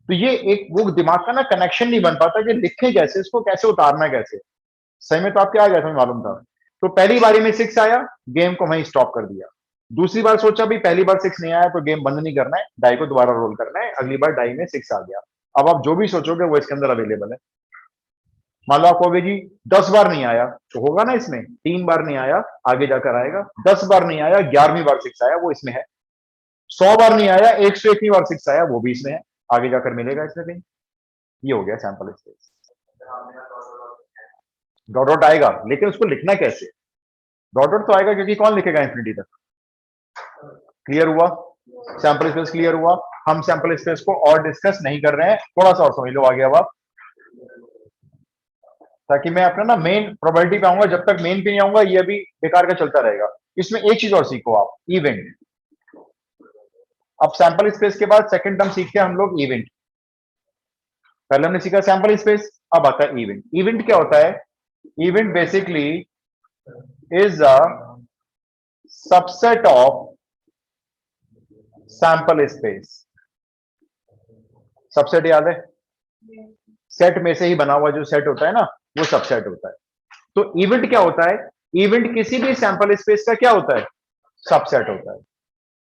तो ये एक वो दिमाग का ना कनेक्शन नहीं बन पाता कि लिखें कैसे, इसको कैसे उतारना कैसे। सही में तो आपके आ गया था, मालूम था। तो पहली बारी में 6 आया, गेम को वहीं स्टॉप कर दिया। दूसरी बार सोचा भी पहली बार 6 नहीं आया तो गेम बंद नहीं करना है, डाई को दोबारा रोल करना है। अगली बार डाई में 6 आ गया। अब आप जो भी सोचोगे वो इसके अंदर अवेलेबल है। मान लो आप कहोगे जी 10 बार नहीं आया, तो होगा ना इसमें 3 बार नहीं आया, आगे जाकर आएगा। 10 बार नहीं आया, 11वीं बार 6 आया, वो इसमें है। 100 बार नहीं आया, 101वीं बार 6 आया, वो भी इसमें है, आगे जाकर मिलेगा इसमें कहीं। ये हो गया सैंपल स्पेस। डॉट डॉट आएगा, लेकिन उसको लिखना कैसे? डॉट डॉट तो आएगा क्योंकि कौन लिखेगा इंफिनिटी तक? क्लियर हुआ? सैंपल स्पेस क्लियर हुआ? हम सैंपल स्पेस को और डिस्कस नहीं कर रहे हैं, थोड़ा सा और समझ लो आगे अब आप, ताकि मैं अपना ना मेन प्रोबेबिलिटी पे आऊंगा। जब तक मेन पे नहीं आऊंगा ये अभी बेकार का चलता रहेगा। इसमें एक चीज और सीखो आप, इवेंट। अब सैंपल स्पेस के बाद सेकंड टर्म सीखते हैं हम लोग इवेंट। पहले हमने सीखा सैंपल स्पेस, अब आता है इवेंट। इवेंट क्या होता है? Event basically is a subset of sample space. Subset याद है? सेट में से ही बना हुआ जो सेट होता है ना, वो सबसेट होता है। तो इवेंट क्या होता है? इवेंट किसी भी सैंपल स्पेस का क्या होता है? सबसेट होता है।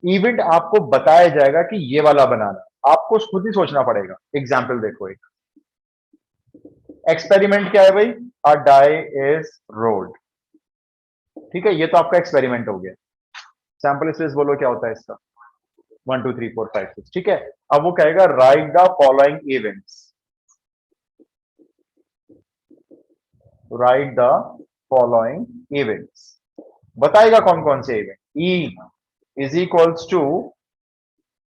इवेंट आपको बताया जाएगा कि ये वाला बनाना, आपको खुद ही सोचना पड़ेगा। एग्जाम्पल देखो, एक एक्सपेरिमेंट क्या है भाई? अ डाई इज रोल्ड। ठीक है, ये तो आपका एक्सपेरिमेंट हो गया। सैंपल स्पेस बोलो क्या होता है इसका? 1 2 3 4 5 6। ठीक है, अब वो कहेगा write the following events. Write the following events, बताएगा कौन कौन से event. E is equals to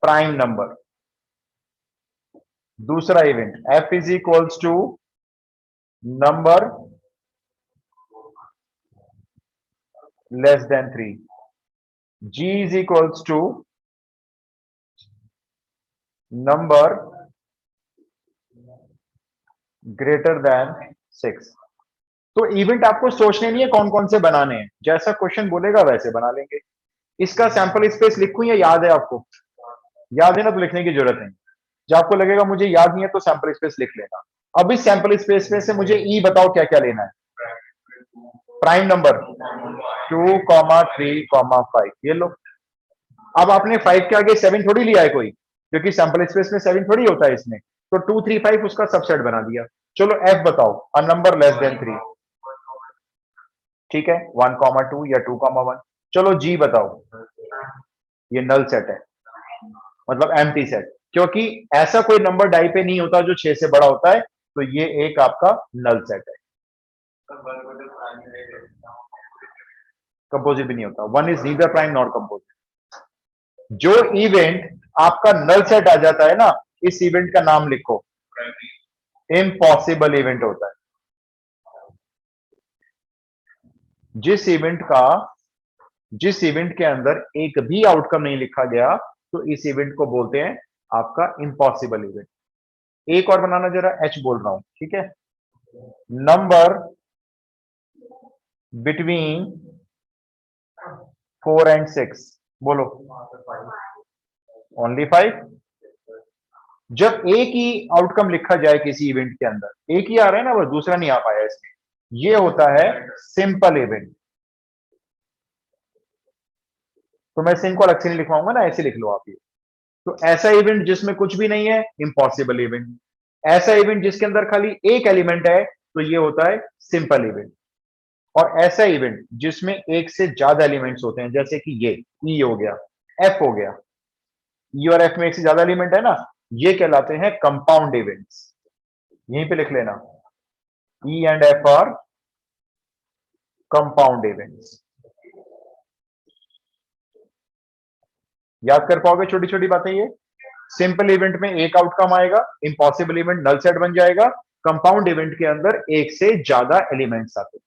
prime number. दूसरा event F is equals to number less than 3। G is equals to number greater than 6। तो इवेंट आपको सोचने नहीं है कौन कौन से बनाने हैं, जैसा क्वेश्चन बोलेगा वैसे बना लेंगे। इसका सैंपल स्पेस लिखूं या याद है आपको? याद है ना, तो लिखने की जरूरत नहीं। जब आपको लगेगा मुझे याद नहीं है तो सैंपल स्पेस लिख लेना। अब इस सैंपल स्पेस में से मुझे ई बताओ क्या क्या लेना है? प्राइम नंबर 2, 3, 5, ये लो। अब आपने 5 के आगे 7 थोड़ी लिया है कोई, क्योंकि सैंपल स्पेस में 7 थोड़ी होता है इसमें। तो 2 3 5 उसका सबसेट बना दिया। चलो एफ बताओ, अ नंबर लेस देन 3। ठीक है, 1, 2 या 2, 1। चलो जी बताओ, ये नल सेट है, मतलब एम्प्टी सेट, क्योंकि ऐसा कोई नंबर डाई पे नहीं होता जो 6 से बड़ा होता है। तो ये एक आपका नल सेट है, कंपोजिट भी नहीं होता। 1 is neither prime not composite. जो इवेंट आपका नल सेट आ जाता है ना, इस इवेंट का नाम लिखो, इम्पॉसिबल इवेंट होता है। जिस इवेंट के अंदर एक भी आउटकम नहीं लिखा गया, तो इस इवेंट को बोलते हैं आपका इम्पॉसिबल इवेंट। एक और बनाना, जरा एच बोल रहा हूं, ठीक है। नंबर बिटवीन 4 and 6, बोलो। ओनली 5। जब एक ही आउटकम लिखा जाए किसी इवेंट के अंदर, एक ही आ रहा है ना, बस दूसरा नहीं आ पाया इसमें, ये होता है सिंपल इवेंट। तो मैं सिंक को अलग से नहीं लिखवाऊंगा ना, ऐसे लिख लो आप ये। तो ऐसा इवेंट जिसमें कुछ भी नहीं है, इम्पॉसिबल इवेंट। ऐसा इवेंट जिसके अंदर खाली एक एलिमेंट है, तो ये होता है सिंपल इवेंट। और ऐसा इवेंट जिसमें एक से ज्यादा एलिमेंट्स होते हैं, जैसे कि ये ई हो गया, एफ हो गया, ई और एफ में एक से ज्यादा एलिमेंट है ना, ये कहलाते हैं कंपाउंड इवेंट्स। यहीं पे लिख लेना, E and F R compound events. याद कर पाओगे छोटी छोटी बातें ये? सिंपल इवेंट में एक आउटकम आएगा, इम्पॉसिबल इवेंट नल सेट बन जाएगा, कंपाउंड इवेंट के अंदर एक से ज्यादा एलिमेंट्स आते हैं।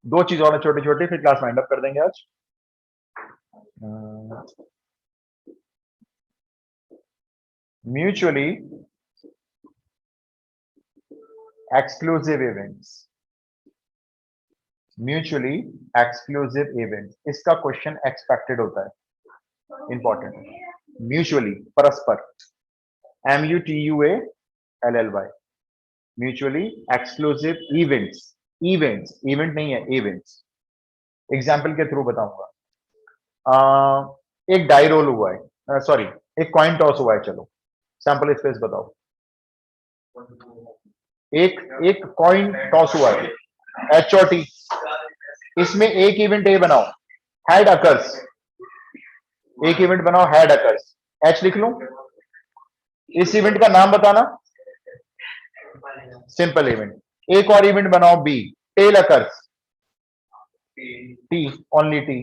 दो चीज और छोटी छोटी, फिर क्लास वाइंड अप कर देंगे आज। Mutually exclusive events, mutually exclusive events, इसका क्वेश्चन एक्सपेक्टेड होता है, इंपॉर्टेंट। म्यूचुअली, परस्पर, MUTUALLY, mutually exclusive events. Events, event नहीं है, इवेंट्स। एग्जाम्पल के थ्रू बताऊंगा। एक डाई रोल हुआ है, सॉरी एक कॉइन टॉस हुआ है, चलो सैंपल स्पेस बताओ। एक कॉइन टॉस हुआ है, एच और टी, इसमें एक इवेंट ए बनाओ, हैड अकर्स, एक इवेंट बनाओ हैड अकर्स, एच लिख लो। इस इवेंट का नाम बताना, सिंपल इवेंट। एक और इवेंट बनाओ B, tail occurs, T, only T.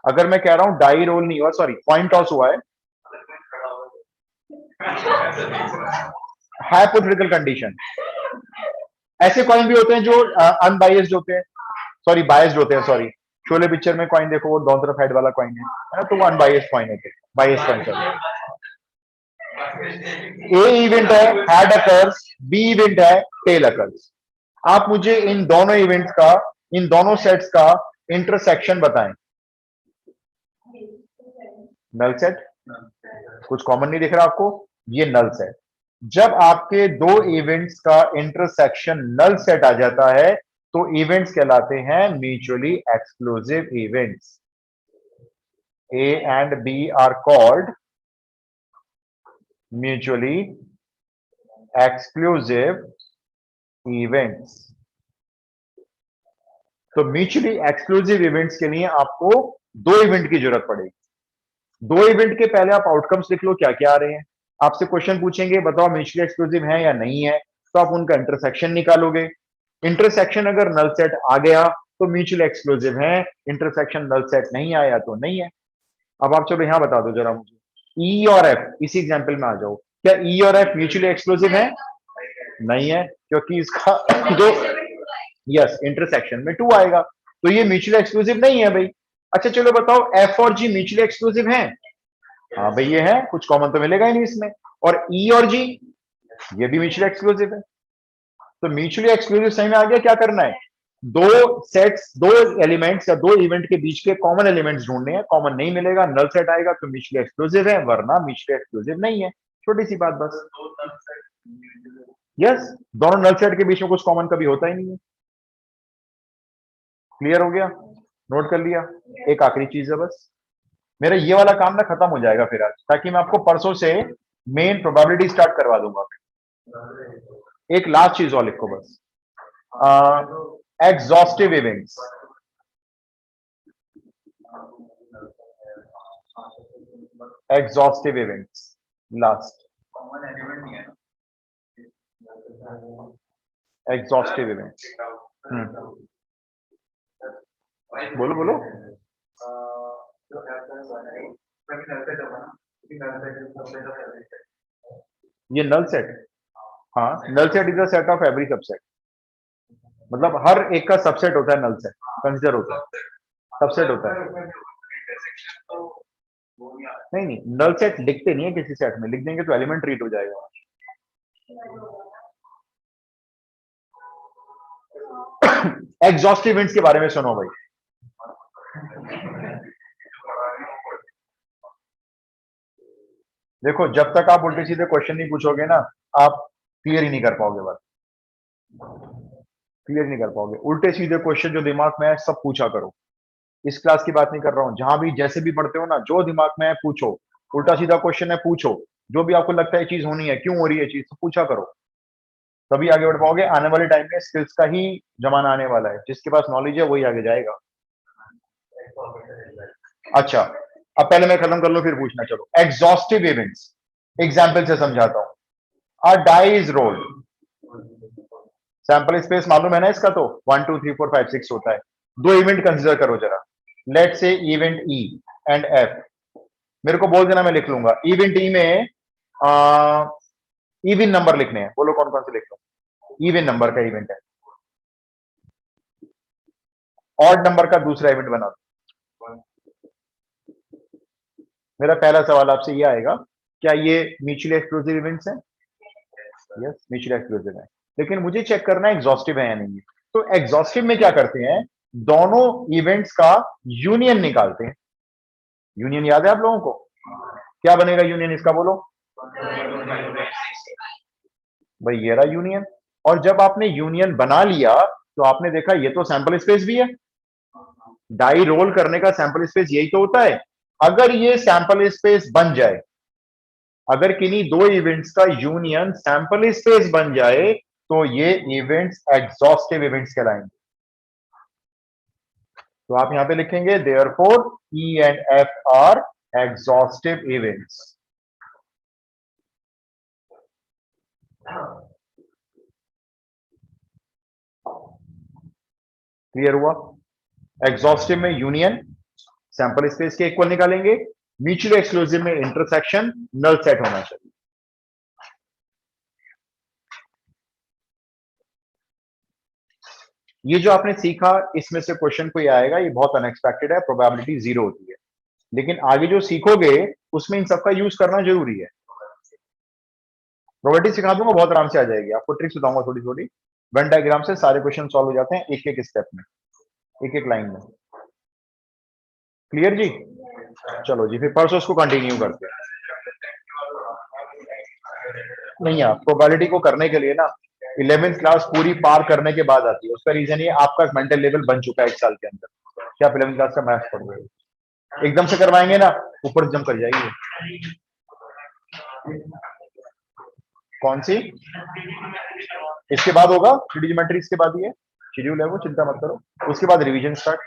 अगर मैं कह रहा हूं डाई रोल नहीं हुआ, सॉरी कॉइन टॉस हुआ है, हाइपोथेटिकल कंडीशन। ऐसे कॉइन भी होते हैं जो अनबायस्ड होते हैं, सॉरी बायस्ड होते हैं, सॉरी शोले पिक्चर में कॉइन देखो, वो दोनों तरफ हेड वाला कॉइन है ना, तो वो अनबायस्ड कॉइन होते हैं, बायस्ड कॉइन। ए इवेंट है हैड अकर्स, बी इवेंट है टेल अकर्स। आप मुझे इन दोनों इवेंट्स का, इन दोनों सेट्स का इंटरसेक्शन बताएं। नल सेट, कुछ कॉमन नहीं दिख रहा आपको, ये नल सेट। जब आपके दो इवेंट्स का इंटरसेक्शन नल सेट आ जाता है तो इवेंट्स कहलाते हैं mutually exclusive events. A and B are called mutually exclusive events. तो म्यूचुअली एक्सक्लूसिव इवेंट्स के लिए आपको दो इवेंट की जरूरत पड़ेगी। दो इवेंट के पहले आप आउटकम्स लिख लो, क्या क्या आ रहे हैं। आपसे क्वेश्चन पूछेंगे बताओ म्यूचुअली एक्सक्लूसिव है या नहीं है, तो आप उनका इंटरसेक्शन निकालोगे। इंटरसेक्शन अगर नल सेट आ गया तो म्यूचुअली एक्सक्लूसिव है, इंटरसेक्शन नल सेट नहीं आया तो नहीं है। अब आप चलो यहां बता दो जरा मुझे, ई और एफ, इसी एग्जाम्पल में आ जाओ, क्या ई और एफ म्यूचुअली एक्सक्लूसिव है? नहीं है, क्योंकि इसका जो यस इंटरसेक्शन में 2 आएगा, तो ये म्यूचुअली एक्सक्लूसिव नहीं है भाई। अच्छा चलो बताओ एफ और जी म्यूचुअली एक्सक्लूसिव हैं? हाँ भाई ये है, कुछ कॉमन तो मिलेगा ही नहीं इसमें। और ई और जी ये भी म्यूचुअली एक्सक्लूसिव है। तो म्यूचुअली एक्सक्लूसिव सही में आ गया, क्या करना है, दो सेट्स, दो एलिमेंट्स या दो इवेंट के बीच के कॉमन एलिमेंट्स ढूंढने हैं। कॉमन नहीं मिलेगा, नल सेट आएगा तो म्यूचुअली एक्सक्लूसिव है, वरना म्यूचुअली एक्सक्लूसिव नहीं है। छोटी सी बात बस। यस, दोनों नल सेट के बीच में कुछ कॉमन कभी होता ही नहीं है। क्लियर हो गया, नोट कर लिया। एक आखिरी चीज है बस, मेरा ये वाला काम ना खत्म हो जाएगा फिर आज, ताकि मैं आपको परसों से मेन प्रोबेबिलिटी स्टार्ट करवा दूंगा। एक लास्ट चीज और लिखो बस, exhaustive events. Exhaustive events last, exhaustive events. बोलो बोलो। ये नल सेट, हाँ null set is a set of every subset, मतलब हर एक का सबसेट होता है, नल सेट कंसीडर होता है, सबसेट होता है। नहीं नहीं, नल सेट लिखते नहीं है किसी सेट में, लिख देंगे तो एलिमेंट रीड हो जाएगा। एग्जॉस्टिव इवेंट्स के बारे में सुनो भाई। देखो जब तक आप उल्टे सीधे क्वेश्चन नहीं पूछोगे ना, आप क्लियर ही नहीं कर पाओगे, बात क्लियर नहीं कर पाओगे। उल्टे सीधे क्वेश्चन जो दिमाग में है सब पूछा करो। इस क्लास की बात नहीं कर रहा हूं, जहां भी जैसे भी पढ़ते हो ना, जो दिमाग में है पूछो। उल्टा सीधा क्वेश्चन है पूछो, जो भी आपको लगता है चीज होनी है, क्यों हो रही है चीज, तो पूछा करो, तभी आगे बढ़ पाओगे। आने वाले टाइम में स्किल्स का ही जमाना आने वाला है, जिसके पास नॉलेज है वही आगे जाएगा। अच्छा, अब पहले मैं खत्म कर लूं फिर पूछना। चलो, एग्जॉस्टिव इवेंट्स एग्जाम्पल से समझाता हूं। A die is rolled, sample space मालूम है ना इसका, तो 1 2 3 4 5 6 होता है। दो इवेंट कंसिडर करो जरा, लेट से इवेंट ई एंड एफ। मेरे को बोल देना, मैं लिख लूंगा। इवेंट ई में इवन नंबर लिखने हैं, बोलो कौन कौन से लिख लो। इवन नंबर का इवेंट है। ऑड नंबर का दूसरा इवेंट बना दो। मेरा पहला सवाल आपसे ये आएगा, क्या ये म्यूचुअली एक्सक्लूसिव इवेंट्स हैं? यस, म्यूचुअली एक्सक्लूसिव है, लेकिन मुझे चेक करना है एग्जॉस्टिव है या नहीं। तो एग्जॉस्टिव में क्या करते हैं, दोनों इवेंट्स का यूनियन निकालते हैं। यूनियन याद है आप लोगों को? क्या बनेगा यूनियन इसका, बोलो भाई, ये रहा यूनियन। और जब आपने यूनियन बना लिया तो आपने देखा ये तो सैंपल स्पेस भी है। डाई रोल करने का सैंपल स्पेस यही तो होता है। अगर ये सैंपल स्पेस बन जाए, अगर किन्हीं दो इवेंट्स का यूनियन सैंपल स्पेस बन जाए, तो ये इवेंट्स एग्जॉस्टिव इवेंट्स कहलाएंगे। तो आप यहां पे लिखेंगे therefore E and F R exhaustive events. Clear हुआ? एग्जॉस्टिव में यूनियन सैंपल स्पेस के इक्वल निकालेंगे, म्यूचुअली एक्सक्लूसिव में इंटरसेक्शन नल सेट होना चाहिए। ये जो आपने सीखा, इसमें से क्वेश्चन कोई आएगा, ये बहुत अनएक्सपेक्टेड है, प्रोबेबिलिटी 0 होती है, लेकिन आगे जो सीखोगे उसमें इन सबका यूज करना जरूरी है। प्रोबेबिलिटी सिखा दूंगा, बहुत आराम से आ जाएगी। आपको ट्रिक्स बताऊंगा थोड़ी थोड़ी। वेन डायग्राम से सारे क्वेश्चन सॉल्व हो जाते हैं, एक एक स्टेप में, एक एक लाइन में। क्लियर जी? चलो जी, फिर परसों उसको कंटिन्यू करते हैं। नहीं, आप प्रोबेबिलिटी को करने के लिए ना 11th क्लास पूरी पार करने के बाद आती है। उसका रीजन ये, आपका मेंटल लेवल बन चुका है 1 साल के अंदर, क्या आप 11th क्लास का मैथ्स पढ़ रहे हो। एकदम से करवाएंगे ना, ऊपर जंप कर जाएगी। कौन सी? इसके बाद होगा 3D ज्योमेट्री, इसके बाद ही है, शेड्यूल है वो, चिंता मत करो। उसके बाद रिवीजन स्टार्ट।